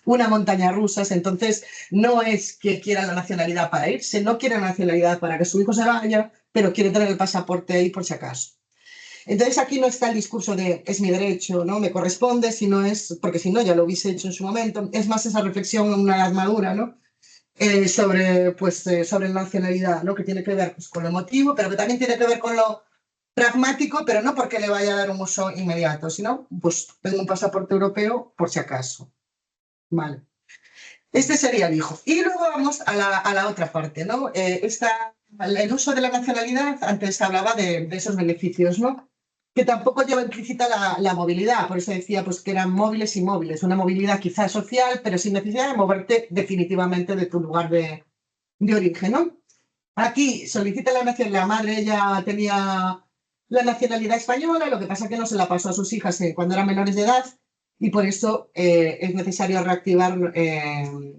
una montaña rusa. Entonces, no es que quiera la nacionalidad para irse, no quiere la nacionalidad para que su hijo se vaya, pero quiere tener el pasaporte ahí por si acaso. Entonces, aquí no está el discurso de es mi derecho, ¿no?, me corresponde, sino es, porque si no ya lo hubiese hecho en su momento, es más esa reflexión en una edad madura, ¿no?, sobre la nacionalidad, ¿no?, que tiene que ver, pues, con lo emotivo, pero que también tiene que ver con lo pragmático, pero no porque le vaya a dar un uso inmediato, sino pues tengo un pasaporte europeo por si acaso. Vale. Este sería el hijo. Y luego vamos a la otra parte, ¿no? El uso de la nacionalidad, antes hablaba de esos beneficios, ¿no?, que tampoco lleva implícita la movilidad. Por eso decía, pues, que eran móviles y móviles. Una movilidad quizás social, pero sin necesidad de moverte definitivamente de tu lugar de origen, ¿no? Aquí solicita la nacionalidad, la madre ya tenía la nacionalidad española, lo que pasa es que no se la pasó a sus hijas cuando eran menores de edad, y por eso es necesario reactivar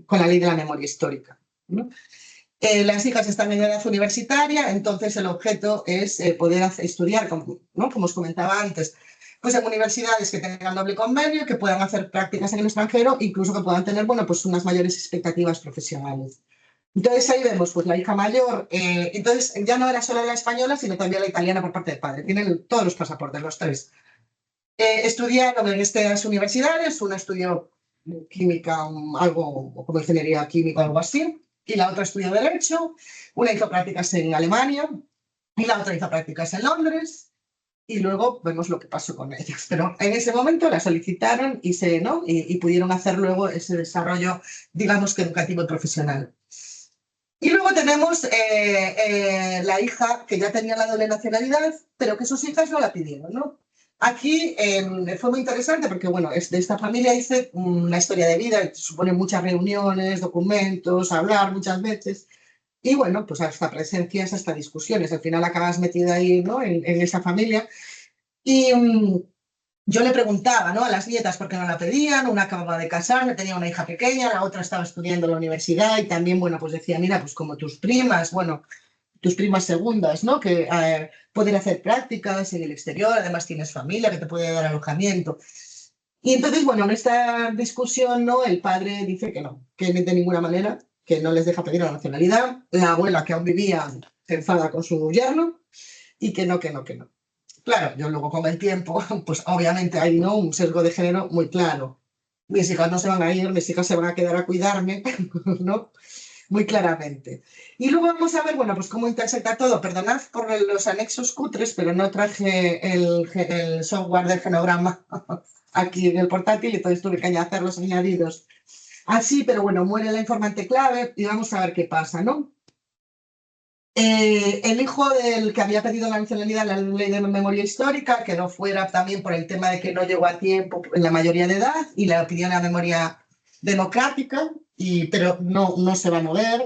con la ley de la memoria histórica, ¿no? Las hijas están en edad universitaria, entonces el objeto es poder estudiar, ¿no?, como os comentaba antes, pues en universidades que tengan doble convenio, que puedan hacer prácticas en el extranjero, incluso que puedan tener, bueno, pues unas mayores expectativas profesionales. Entonces ahí vemos, pues, la hija mayor. Entonces ya no era solo la española, sino también la italiana por parte del padre. Tienen todos los pasaportes, los tres. Estudiaron en estas universidades. Una estudió química, algo como ingeniería química o algo así, y la otra estudió derecho. Una hizo prácticas en Alemania, y la otra hizo prácticas en Londres y luego vemos lo que pasó con ellas. Pero en ese momento la solicitaron ¿no? y pudieron hacer luego ese desarrollo, digamos que educativo y profesional. Y luego tenemos la hija que ya tenía la doble nacionalidad, pero que sus hijas no la pidieron, ¿no? Aquí fue muy interesante porque, bueno, de esta familia hice una historia de vida, supone muchas reuniones, documentos, hablar muchas veces. Y bueno, pues hasta presencias, hasta discusiones. Al final acabas metida ahí, ¿no? En esa familia. Y yo le preguntaba, ¿no? A las nietas por qué no la pedían. Una acababa de casarse, tenía una hija pequeña, la otra estaba estudiando en la universidad y también, bueno, pues decía, mira, pues como tus primas, bueno, tus primas segundas, ¿no? Que pueden hacer prácticas en el exterior, además tienes familia que te puede dar alojamiento. Y entonces, bueno, en esta discusión, ¿no? El padre dice que de ninguna manera, que no les deja pedir la nacionalidad. La abuela, que aún vivía, se enfada con su yerno y que no. Claro, yo luego con el tiempo, pues obviamente hay, ¿no? Un sesgo de género muy claro. Mis hijas no se van a ir, mis hijas se van a quedar a cuidarme, ¿no? Muy claramente. Y luego vamos a ver, bueno, pues cómo intersecta todo. Perdonad por los anexos cutres, pero no traje el software del genograma aquí en el portátil, y entonces tuve que hacer los añadidos así, pero bueno, muere la informante clave y vamos a ver qué pasa, ¿no? El hijo del que había pedido la nacionalidad, la ley de memoria histórica, que no fuera también por el tema de que no llegó a tiempo en la mayoría de edad, y le pidió la memoria democrática, pero no se va a mover.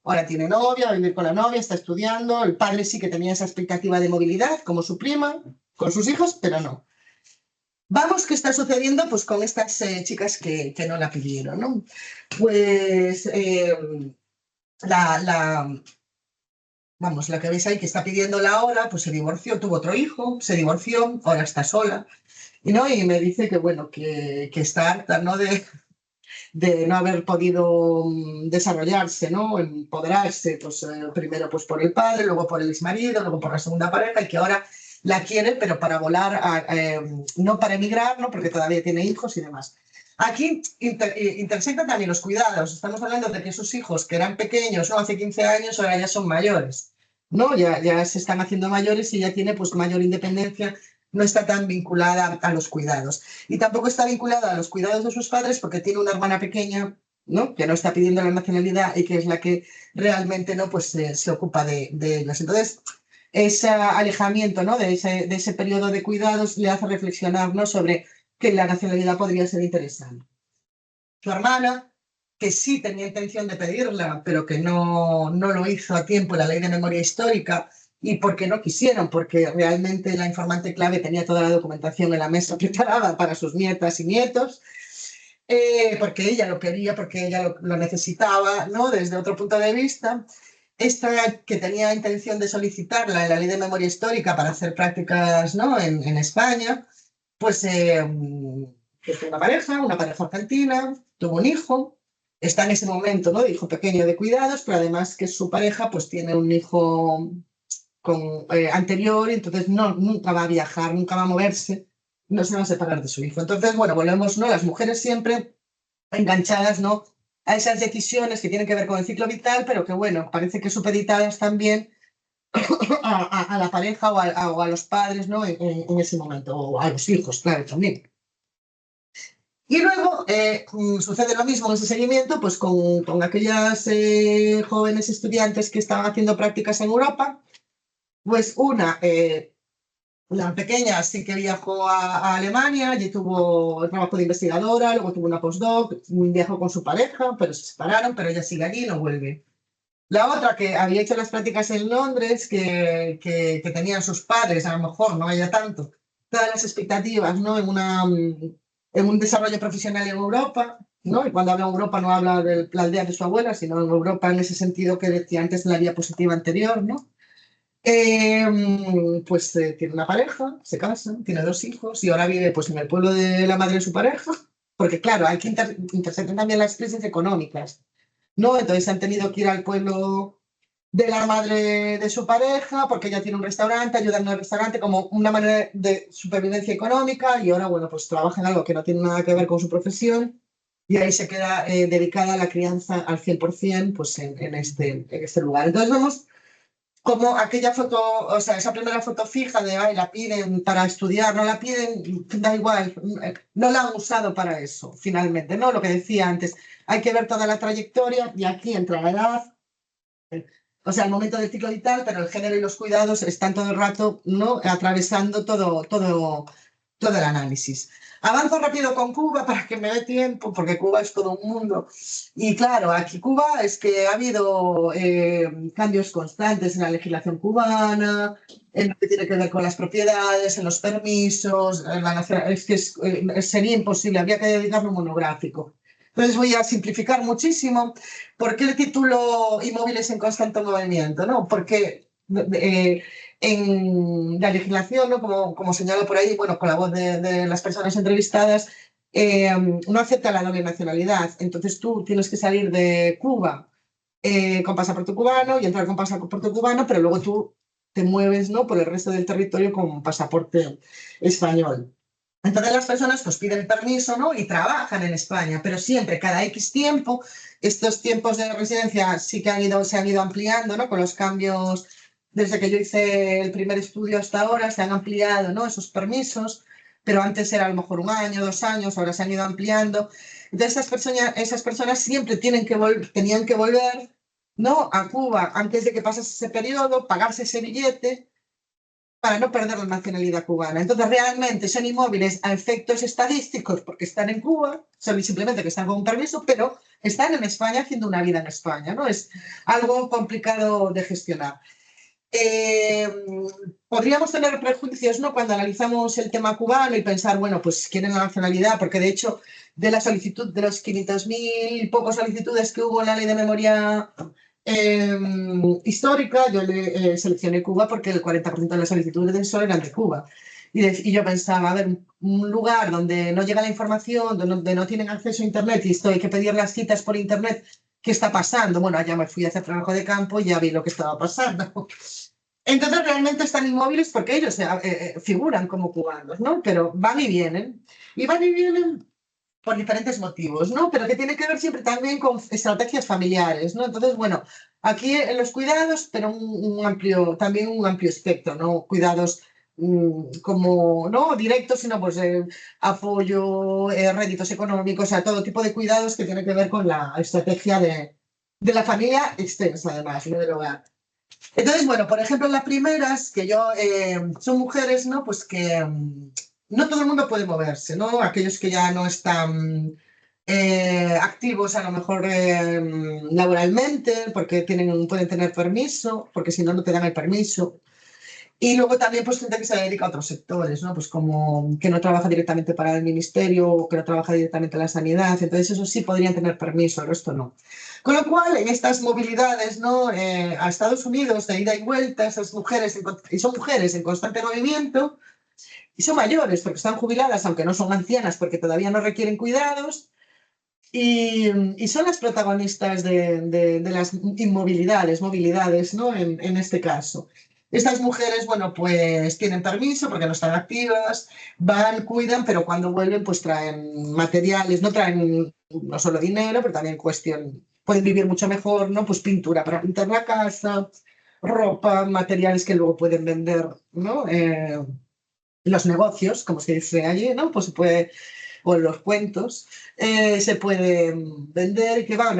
Ahora tiene novia, va a vivir con la novia, está estudiando. El padre sí que tenía esa expectativa de movilidad, como su prima, con sus hijos, pero no. Vamos, ¿qué está sucediendo pues, con estas chicas que no la pidieron? ¿No? Pues vamos, la que veis ahí que está pidiéndola ahora, pues se divorció, tuvo otro hijo, se divorció, ahora está sola. Y me dice que, bueno, que está harta, ¿no? De no haber podido desarrollarse, ¿no? Empoderarse, pues primero pues por el padre, luego por el exmarido, luego por la segunda pareja, y que ahora la quiere, pero para volar, no para emigrar, ¿no? Porque todavía tiene hijos y demás. Aquí intersectan también los cuidados. Estamos hablando de que sus hijos, que eran pequeños, ¿no? Hace 15 años, ahora ya son mayores, ¿no? Ya se están haciendo mayores y ya tiene pues mayor independencia, no está tan vinculada a los cuidados. Y tampoco está vinculada a los cuidados de sus padres porque tiene una hermana pequeña, ¿no? Que no está pidiendo la nacionalidad y que es la que realmente, ¿no? Pues se ocupa de ellos. Entonces, ese alejamiento, ¿no? De ese periodo de cuidados le hace reflexionar, ¿no? Sobre que la nacionalidad podría ser interesante. Su hermana, que sí tenía intención de pedirla, pero que no lo hizo a tiempo la ley de memoria histórica, y porque no quisieron, porque realmente la informante clave tenía toda la documentación en la mesa preparada para sus nietas y nietos, porque ella lo quería, porque ella lo necesitaba, ¿no? Desde otro punto de vista. Esta que tenía intención de solicitarla en la ley de memoria histórica para hacer prácticas, ¿no? en España, pues pues una pareja argentina, tuvo un hijo, está en ese momento, ¿no? De hijo pequeño de cuidados, pero además que su pareja pues tiene un hijo anterior, y entonces nunca va a viajar, nunca va a moverse, no se va a separar de su hijo. Entonces, bueno, volvemos, ¿no? Las mujeres siempre enganchadas, ¿no? A esas decisiones que tienen que ver con el ciclo vital, pero que, bueno, parece que supeditadas también a la pareja o a los padres, ¿no? En ese momento, o a los hijos, claro, también. Y luego sucede lo mismo en ese seguimiento pues con aquellas jóvenes estudiantes que estaban haciendo prácticas en Europa. Pues la pequeña sí que viajó a Alemania, allí tuvo el trabajo de investigadora, luego tuvo una postdoc, viajó con su pareja, pero se separaron, pero ella sigue allí y no vuelve. La otra que había hecho las prácticas en Londres, que tenían sus padres, a lo mejor no haya tanto, todas las expectativas, ¿no? En un desarrollo profesional en Europa, ¿no? Y cuando habla de Europa no habla de la aldea de su abuela, sino en Europa en ese sentido que decía antes en la diapositiva anterior, ¿no? Pues tiene una pareja, se casa, tiene dos hijos y ahora vive pues en el pueblo de la madre de su pareja, porque claro, hay que intersectar también las crisis económicas, ¿no? Entonces han tenido que ir al pueblo de la madre de su pareja, porque ella tiene un restaurante, ayudando al restaurante como una manera de supervivencia económica, y ahora, bueno, pues trabaja en algo que no tiene nada que ver con su profesión, y ahí se queda dedicada a la crianza al 100%, pues en este lugar. Entonces vemos como aquella foto, o sea, esa primera foto fija de, ay, la piden para estudiar, no la piden, da igual, no la han usado para eso, finalmente, ¿no? Lo que decía antes, hay que ver toda la trayectoria y aquí entra la edad, o sea, el momento del ciclo vital, pero el género y los cuidados están todo el rato, ¿no? Atravesando todo el análisis. Avanzo rápido con Cuba para que me dé tiempo, porque Cuba es todo un mundo. Y claro, aquí Cuba es que ha habido cambios constantes en la legislación cubana, en lo que tiene que ver con las propiedades, en los permisos, es que sería imposible, habría que dedicarle un monográfico. Entonces voy a simplificar muchísimo. ¿Por qué el título Inmóviles en constante movimiento? ¿No? Porque en la legislación, ¿no? Como señalo por ahí, bueno, con la voz de las personas entrevistadas, no acepta la doble nacionalidad. Entonces tú tienes que salir de Cuba con pasaporte cubano y entrar con pasaporte cubano, pero luego tú te mueves, ¿no? Por el resto del territorio con pasaporte español. Entonces las personas pues piden permiso, ¿no? Y trabajan en España, pero siempre, cada X tiempo, estos tiempos de residencia sí que se han ido ampliando, ¿no? Con los cambios, desde que yo hice el primer estudio hasta ahora, se han ampliado, ¿no? Esos permisos, pero antes era a lo mejor 1 año, 2 años, ahora se han ido ampliando. Entonces esas personas siempre tenían que volver, ¿no? A Cuba antes de que pasase ese periodo, pagarse ese billete para no perder la nacionalidad cubana. Entonces, realmente son inmóviles a efectos estadísticos porque están en Cuba, son simplemente que están con un permiso, pero están en España haciendo una vida en España, ¿no? Es algo complicado de gestionar. Eh, Podríamos tener prejuicios, ¿no? Cuando analizamos el tema cubano y pensar, bueno, pues quieren la nacionalidad, porque de hecho, de la solicitud, de los 500.000 pocos solicitudes que hubo en la ley de memoria histórica, yo seleccioné Cuba porque el 40% de las solicitudes de eso eran de Cuba. Y yo pensaba, a ver, un lugar donde no llega la información, donde no tienen acceso a Internet y esto hay que pedir las citas por Internet, ¿qué está pasando? Bueno, allá me fui a hacer trabajo de campo y ya vi lo que estaba pasando. Entonces realmente están inmóviles porque ellos figuran como cubanos, ¿no? Pero van y vienen. Y van y vienen por diferentes motivos, ¿no? Pero que tiene que ver siempre también con estrategias familiares, ¿no? Entonces, bueno, aquí en los cuidados, pero también un amplio espectro, ¿no? Cuidados como, no directos, sino pues apoyo, réditos económicos, o sea, todo tipo de cuidados que tiene que ver con la estrategia de la familia extensa, además, ¿no? Del hogar. Entonces, bueno, por ejemplo, las primeras, que son mujeres, ¿no? Pues que no todo el mundo puede moverse, ¿no? Aquellos que ya no están activos a lo mejor laboralmente, porque pueden tener permiso, porque si no, no te dan el permiso. Y luego también pues gente que se dedica a otros sectores, ¿no? Pues como que no trabaja directamente para el ministerio o que no trabaja directamente en la sanidad. Entonces eso sí podrían tener permiso, el resto no. Con lo cual, en estas movilidades, ¿no? A Estados Unidos de ida y vuelta, esas mujeres, y son mujeres en constante movimiento, y son mayores porque están jubiladas, aunque no son ancianas porque todavía no requieren cuidados, y son las protagonistas de las movilidades, ¿no? En este caso. Estas mujeres, bueno, pues tienen permiso porque no están activas, van, cuidan, pero cuando vuelven, pues traen materiales, no traen no solo dinero, pero también pueden vivir mucho mejor, ¿no? Pues pintura para pintar la casa, ropa, materiales que luego pueden vender, ¿no? Los negocios, como se dice allí, ¿no? Pues se puede o en los cuentos, se puede vender y que va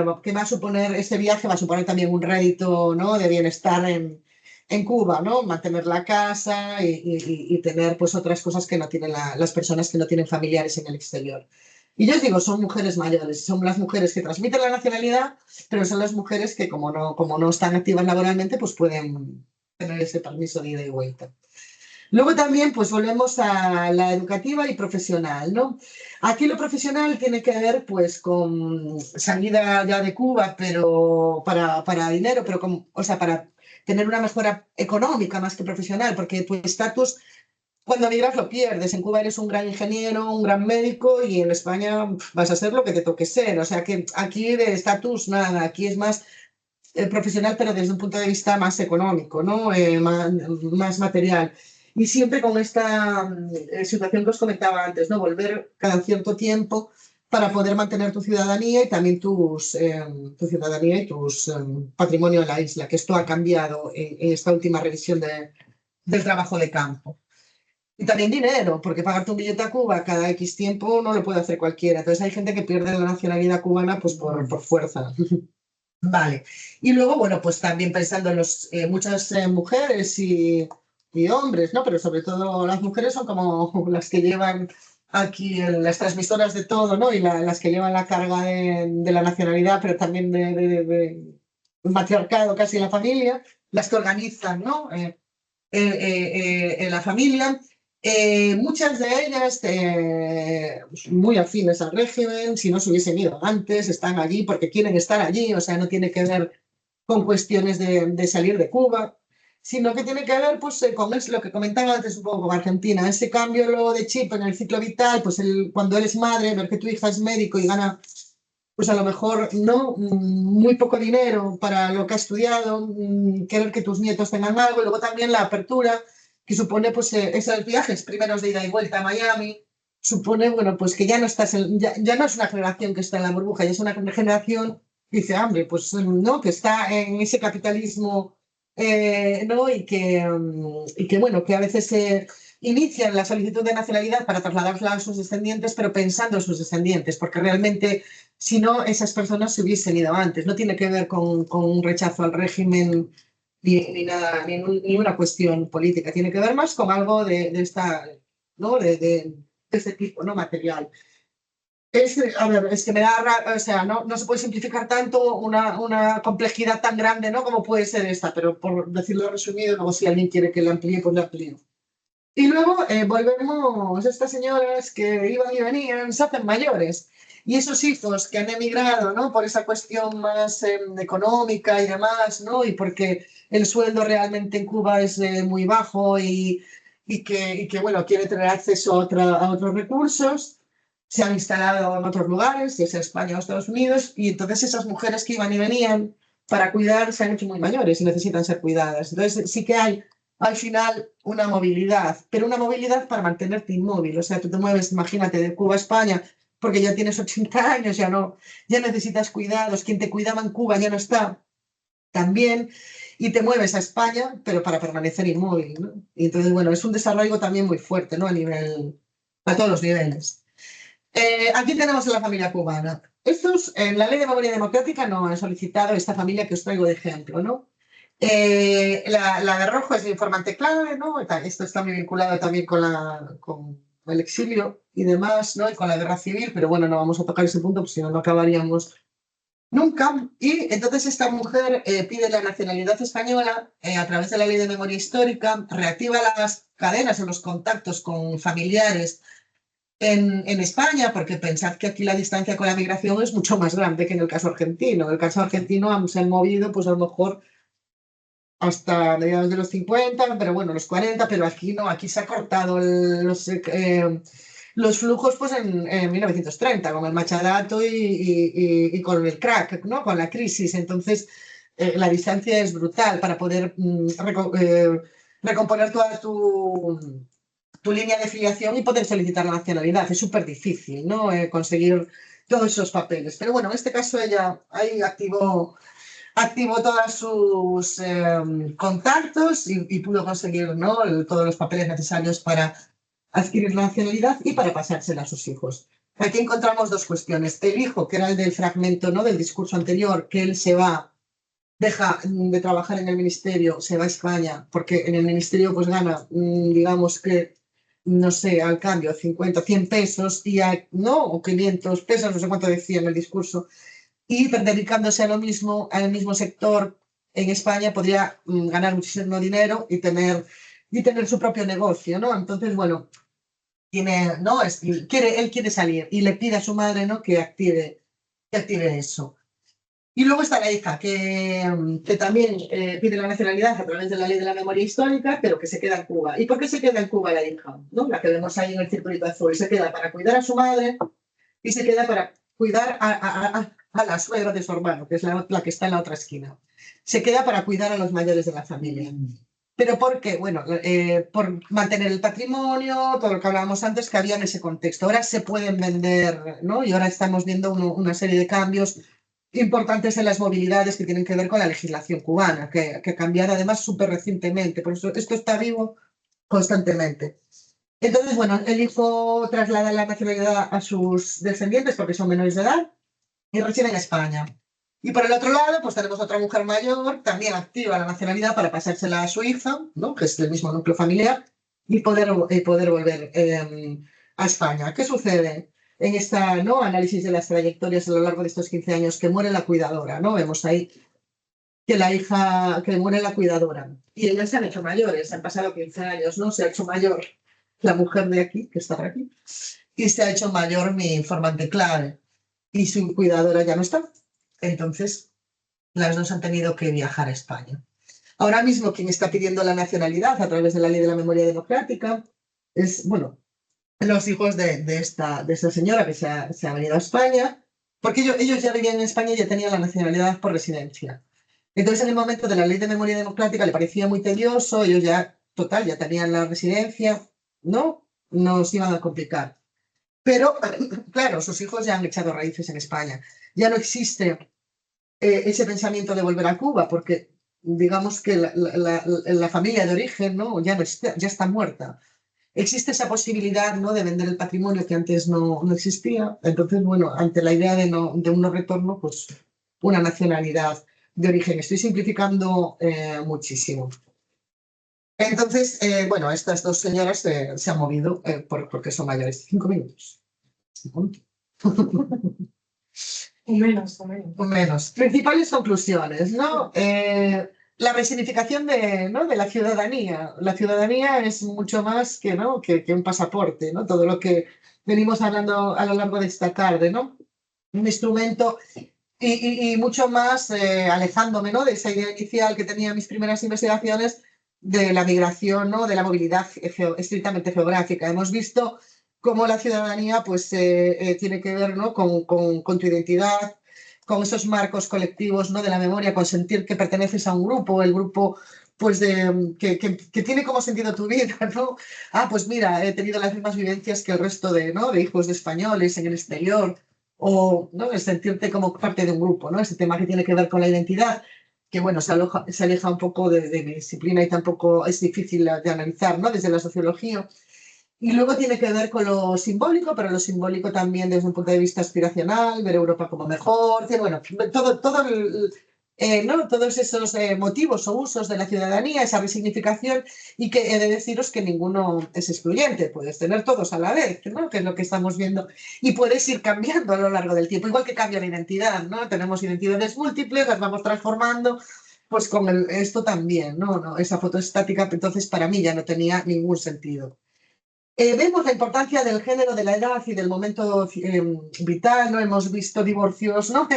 a suponer, este viaje va a suponer también un rédito, ¿no? De bienestar en Cuba, ¿no? Mantener la casa y tener pues otras cosas que no tienen las personas que no tienen familiares en el exterior. Y yo os digo, son mujeres mayores, son las mujeres que transmiten la nacionalidad, pero son las mujeres que como no están activas laboralmente, pues pueden tener ese permiso de ida y vuelta. Luego también, pues volvemos a la educativa y profesional, ¿no? Aquí lo profesional tiene que ver, pues, con salida ya de Cuba, pero para dinero, pero o sea, para tener una mejora económica más que profesional, porque tu estatus, cuando migras, lo pierdes. En Cuba eres un gran ingeniero, un gran médico, y en España vas a ser lo que te toque ser. O sea, que aquí de estatus nada, aquí es más profesional, pero desde un punto de vista más económico, ¿no? Más material. Y siempre con esta situación que os comentaba antes, ¿no? Volver cada cierto tiempo para poder mantener tu ciudadanía y también tu ciudadanía y tus patrimonio en la isla, que esto ha cambiado en esta última revisión del trabajo de campo. Y también dinero, porque pagarte un billete a Cuba cada X tiempo no lo puede hacer cualquiera. Entonces hay gente que pierde la nacionalidad cubana pues por fuerza. Vale. Y luego, bueno, pues también pensando en muchas mujeres y hombres, ¿no? Pero sobre todo las mujeres son como las que llevan aquí las transmisoras de todo, ¿no? Y las que llevan la carga de la nacionalidad, pero también de matriarcado casi en la familia, las que organizan, ¿no? En la familia. Muchas de ellas muy afines al régimen, si no se hubiesen ido antes, están allí porque quieren estar allí, o sea, no tiene que ver con cuestiones de salir de Cuba, sino que tiene que ver pues, con lo que comentaba antes un poco con Argentina, ese cambio luego de chip en el ciclo vital, pues cuando eres madre, ver que tu hija es médico y gana pues a lo mejor no muy poco dinero para lo que ha estudiado, querer que tus nietos tengan algo, y luego también la apertura que supone pues esos viajes primeros de ida y vuelta a Miami, supone, bueno, pues que ya no estás, ya no es una generación que está en la burbuja, ya es una generación que dice, hambre, pues no, que está en ese capitalismo, ¿no? Y que, bueno, que a veces inician la solicitud de nacionalidad para trasladarla a sus descendientes, pero pensando en sus descendientes, porque realmente si no, esas personas se hubiesen ido antes. No tiene que ver con un rechazo al régimen ni nada, ni una cuestión política. Tiene que ver más con algo de esta, ¿no? De este tipo, ¿no? Material. A ver, es que me da, o sea, no se puede simplificar tanto una complejidad tan grande, ¿no? Como puede ser esta, pero por decirlo resumido, luego si alguien quiere que la amplíe, pues la amplío. Y luego volvemos a estas señoras que iban y venían, se hacen mayores. Y esos hijos que han emigrado, ¿no? Por esa cuestión más económica y demás, ¿no? Y porque el sueldo realmente en Cuba es muy bajo y que, bueno, quiere tener acceso a otros recursos, se han instalado en otros lugares, ya sea España o Estados Unidos, y entonces esas mujeres que iban y venían para cuidar se han hecho muy mayores y necesitan ser cuidadas. Entonces sí que hay al final una movilidad, pero una movilidad para mantenerte inmóvil. O sea, tú te mueves, imagínate, de Cuba a España, porque ya tienes 80 años, ya necesitas cuidados, quien te cuidaba en Cuba ya no está también, y te mueves a España, pero para permanecer inmóvil, ¿no? Y entonces, bueno, es un desarrollo también muy fuerte, ¿no? A todos los niveles. Aquí tenemos a la familia cubana. Estos, en la ley de memoria democrática no han solicitado esta familia que os traigo de ejemplo, ¿no? La de rojo es el informante clave, ¿no? Esto está muy vinculado también con el exilio y demás, ¿no? Y con la guerra civil, pero bueno, no vamos a tocar ese punto, porque si no, no acabaríamos nunca. Y entonces esta mujer pide la nacionalidad española a través de la ley de memoria histórica, reactiva las cadenas o los contactos con familiares en España, porque pensad que aquí la distancia con la migración es mucho más grande que en el caso argentino. En el caso argentino se han movido, pues a lo mejor hasta mediados de los 50, pero bueno, los 40, pero aquí no, aquí se ha cortado los flujos pues en 1930, con el machadato y con el crack, ¿no? Con la crisis. Entonces, la distancia es brutal para poder recomponer toda tu línea de filiación y poder solicitar la nacionalidad. Es súper difícil, ¿no? Conseguir todos esos papeles. Pero bueno, en este caso ella ahí activó todos sus contactos y pudo conseguir, ¿no? Todos los papeles necesarios para adquirir la nacionalidad y para pasársela a sus hijos. Aquí encontramos dos cuestiones. El hijo, que era el del fragmento, ¿no? Del discurso anterior, que él deja de trabajar en el ministerio, se va a España, porque en el ministerio pues gana, digamos que, no sé, al cambio, 50, 100 pesos, ¿no? O 500 pesos, no sé cuánto decía en el discurso, y dedicándose a lo mismo, al mismo sector en España, podría ganar muchísimo dinero y tener su propio negocio, ¿no? Entonces, bueno, ¿no? Él quiere salir y le pide a su madre, ¿no? que active eso. Y luego está la hija, que también pide la nacionalidad a través de la ley de la memoria histórica, pero que se queda en Cuba. ¿Y por qué se queda en Cuba la hija? ¿No? La que vemos ahí en el circulito azul. Se queda para cuidar a su madre y se queda para cuidar a la suegra de su hermano, que es la que está en la otra esquina. Se queda para cuidar a los mayores de la familia. ¿Pero por qué? Bueno, por mantener el patrimonio, todo lo que hablábamos antes, que había en ese contexto. Ahora se pueden vender, ¿no? Y ahora estamos viendo una serie de cambios importantes en las movilidades que tienen que ver con la legislación cubana, que ha cambiado además súper recientemente. Por eso esto está vivo constantemente. Entonces, bueno, el hijo traslada la nacionalidad a sus descendientes porque son menores de edad y reside en España. Y por el otro lado, pues tenemos otra mujer mayor, también activa la nacionalidad para pasársela a su hija, ¿no? Que es del mismo núcleo familiar, y poder volver a España. ¿Qué sucede en esta, ¿no? Análisis de las trayectorias a lo largo de estos 15 años? Que muere la cuidadora, ¿no? Vemos ahí que la hija, que muere la cuidadora. Y ellas se han hecho mayores, han pasado 15 años, ¿no? Se ha hecho mayor la mujer de aquí, que está aquí, y se ha hecho mayor mi informante clave y su cuidadora ya no está. Entonces, las dos han tenido que viajar a España. Ahora mismo, quien está pidiendo la nacionalidad a través de la Ley de la Memoria Democrática es, bueno, los hijos de esta señora que se ha venido a España, porque ellos ya vivían en España y ya tenían la nacionalidad por residencia. Entonces, en el momento de la Ley de Memoria Democrática le parecía muy tedioso, ellos ya, total, ya tenían la residencia, ¿no? Nos iban a complicar. Pero, claro, sus hijos ya han echado raíces en España. Ya no existe ese pensamiento de volver a Cuba, porque digamos que la familia de origen, ¿no? Ya, no está, ya está muerta. Existe esa posibilidad, ¿no? De vender el patrimonio que antes no existía. Entonces, bueno, ante la idea de un no retorno, pues una nacionalidad de origen. Estoy simplificando muchísimo. Entonces, bueno, estas dos señoras se han movido porque son mayores. 5 minutos. O menos, o menos. O menos. Principales conclusiones, ¿no? La resignificación ¿no? de la ciudadanía. La ciudadanía es mucho más que, ¿no? que un pasaporte, ¿no? Todo lo que venimos hablando a lo largo de esta tarde, ¿no? Un instrumento y mucho más alejándome, ¿no? De esa idea inicial que tenía en mis primeras investigaciones de la migración, ¿no? De la movilidad estrictamente geográfica. Hemos visto cómo la ciudadanía pues, tiene que ver, ¿no? con tu identidad, con esos marcos colectivos, ¿no? De la memoria, con sentir que perteneces a un grupo, el grupo pues que tiene como sentido tu vida, ¿no? Ah, pues mira, he tenido las mismas vivencias que el resto ¿no? de hijos de españoles en el exterior, o ¿no? El sentirte como parte de un grupo, ¿no? Ese tema que tiene que ver con la identidad, que bueno, se aleja un poco de mi disciplina y tampoco es difícil de analizar, ¿no? Desde la sociología. Y luego tiene que ver con lo simbólico, pero lo simbólico también desde un punto de vista aspiracional, ver Europa como mejor, que, bueno, ¿no? Todos esos motivos o usos de la ciudadanía, esa resignificación, y que he de deciros que ninguno es excluyente, puedes tener todos a la vez, ¿no? Que es lo que estamos viendo, y puedes ir cambiando a lo largo del tiempo, igual que cambia la identidad, ¿no? Tenemos identidades múltiples, las vamos transformando, pues con esto también, ¿no? ¿no? Esa foto estática, entonces para mí ya no tenía ningún sentido. Vemos la importancia del género, de la edad y del momento vital, ¿no? Hemos visto divorcios, ¿no?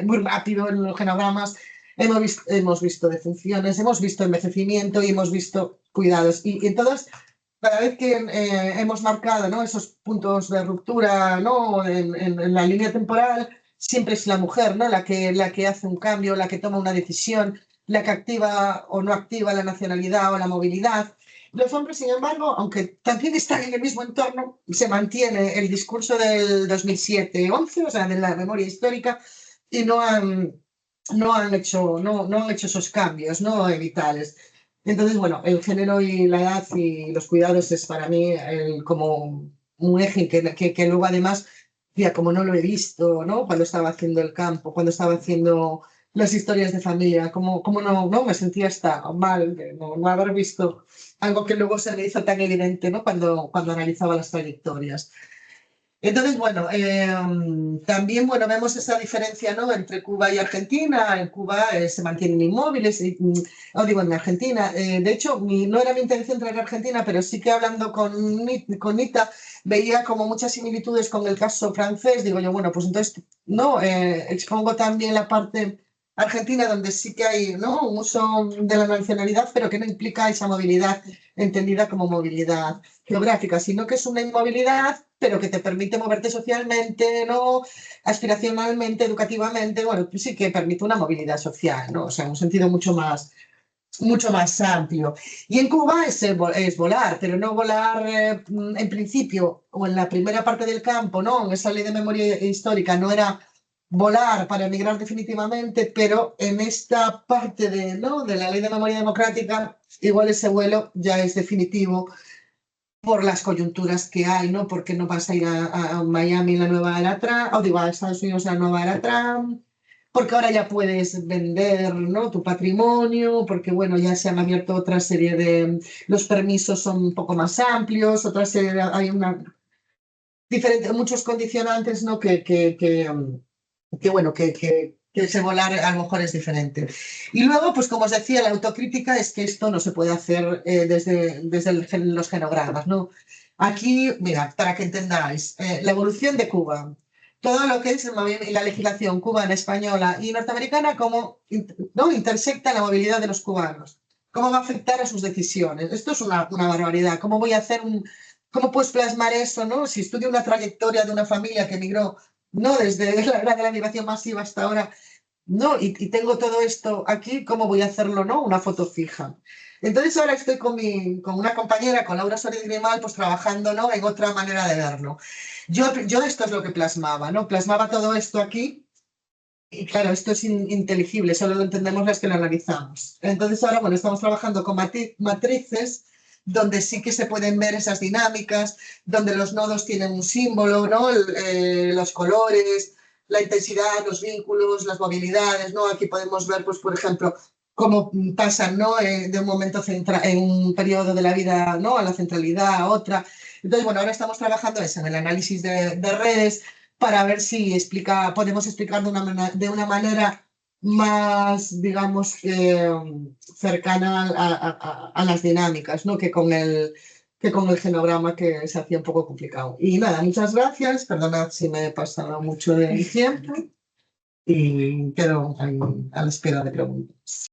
Muy rápido en los genogramas, hemos visto defunciones, hemos visto envejecimiento y hemos visto cuidados. Y entonces, cada vez que hemos marcado, ¿no? Esos puntos de ruptura, ¿no? En la línea temporal, siempre es la mujer, ¿no? La que hace un cambio, la que toma una decisión, la que activa o no activa la nacionalidad o la movilidad. Los hombres, sin embargo, aunque también están en el mismo entorno, se mantiene el discurso del 2007-11, o sea, de la memoria histórica, y no han hecho esos cambios, ¿no? Vitales. Entonces, bueno, el género y la edad y los cuidados es para mí como un eje que luego además, ya como no lo he visto, ¿no? Cuando estaba haciendo el campo, cuando estaba haciendo las historias de familia, como no me sentía hasta mal de no haber visto algo que luego se me hizo tan evidente, ¿no? Cuando analizaba las trayectorias. Entonces, bueno, también bueno, vemos esa diferencia, ¿no? Entre Cuba y Argentina. En Cuba se mantienen inmóviles, o digo, en Argentina. De hecho, no era mi intención traer a Argentina, pero sí que hablando con Nita, veía como muchas similitudes con el caso francés. Digo yo, bueno, pues entonces, no, expongo también la parte argentina, donde sí que hay, ¿no? Un uso de la nacionalidad, pero que no implica esa movilidad entendida como movilidad geográfica, sino que es una inmovilidad, pero que te permite moverte socialmente, ¿no? Aspiracionalmente, educativamente, bueno, pues sí que permite una movilidad social, ¿no? O sea, en un sentido mucho más mucho más amplio. Y en Cuba es volar, pero no volar en principio o en la primera parte del campo, ¿no? En esa ley de memoria histórica no era volar para emigrar definitivamente, pero en esta parte de, ¿no? de la ley de memoria democrática, igual ese vuelo ya es definitivo por las coyunturas que hay, ¿no? Porque no vas a ir a Miami en la nueva era Trump, o digo, a Estados Unidos en la nueva era Trump, porque ahora ya puedes vender, ¿no? tu patrimonio, porque bueno, ya se han abierto otra serie de, los permisos son un poco más amplios, otra serie hay una, muchos condicionantes, ¿no? Que bueno, que ese volar a lo mejor es diferente. Y luego, pues como os decía, la autocrítica es que esto no se puede hacer desde los genogramas, ¿no? Aquí, mira, para que entendáis, la evolución de Cuba, todo lo que es la legislación cubana, española y norteamericana, cómo ¿no? intersecta la movilidad de los cubanos, cómo va a afectar a sus decisiones. Esto es una barbaridad. ¿Cómo voy a hacer cómo puedes plasmar eso, ¿no? Si estudio una trayectoria de una familia que emigró, no desde la era de la migración masiva hasta ahora, no, y tengo todo esto aquí, ¿cómo voy a hacerlo, no? Una foto fija. Entonces ahora estoy con una compañera, con Laura Soria Grimal, pues trabajando, ¿no? En otra manera de verlo. Yo esto es lo que plasmaba, ¿no? Plasmaba todo esto aquí y claro, esto es inteligible, solo lo entendemos las que lo analizamos. Entonces ahora, bueno, estamos trabajando con matrices donde sí que se pueden ver esas dinámicas, donde los nodos tienen un símbolo, ¿no? Los colores, la intensidad, los vínculos, las movilidades, ¿no? Aquí podemos ver, pues, por ejemplo, cómo pasan, ¿no? De un momento en un periodo de la vida, ¿no? A la centralidad, a otra. Entonces, bueno, ahora estamos trabajando eso, en el análisis de redes, para ver si podemos explicar de una manera más, digamos, cercana a las dinámicas, ¿no? que con el genograma que se hacía un poco complicado. Y nada, muchas gracias, perdonad si me he pasado mucho de mi tiempo y quedo ahí a la espera de preguntas.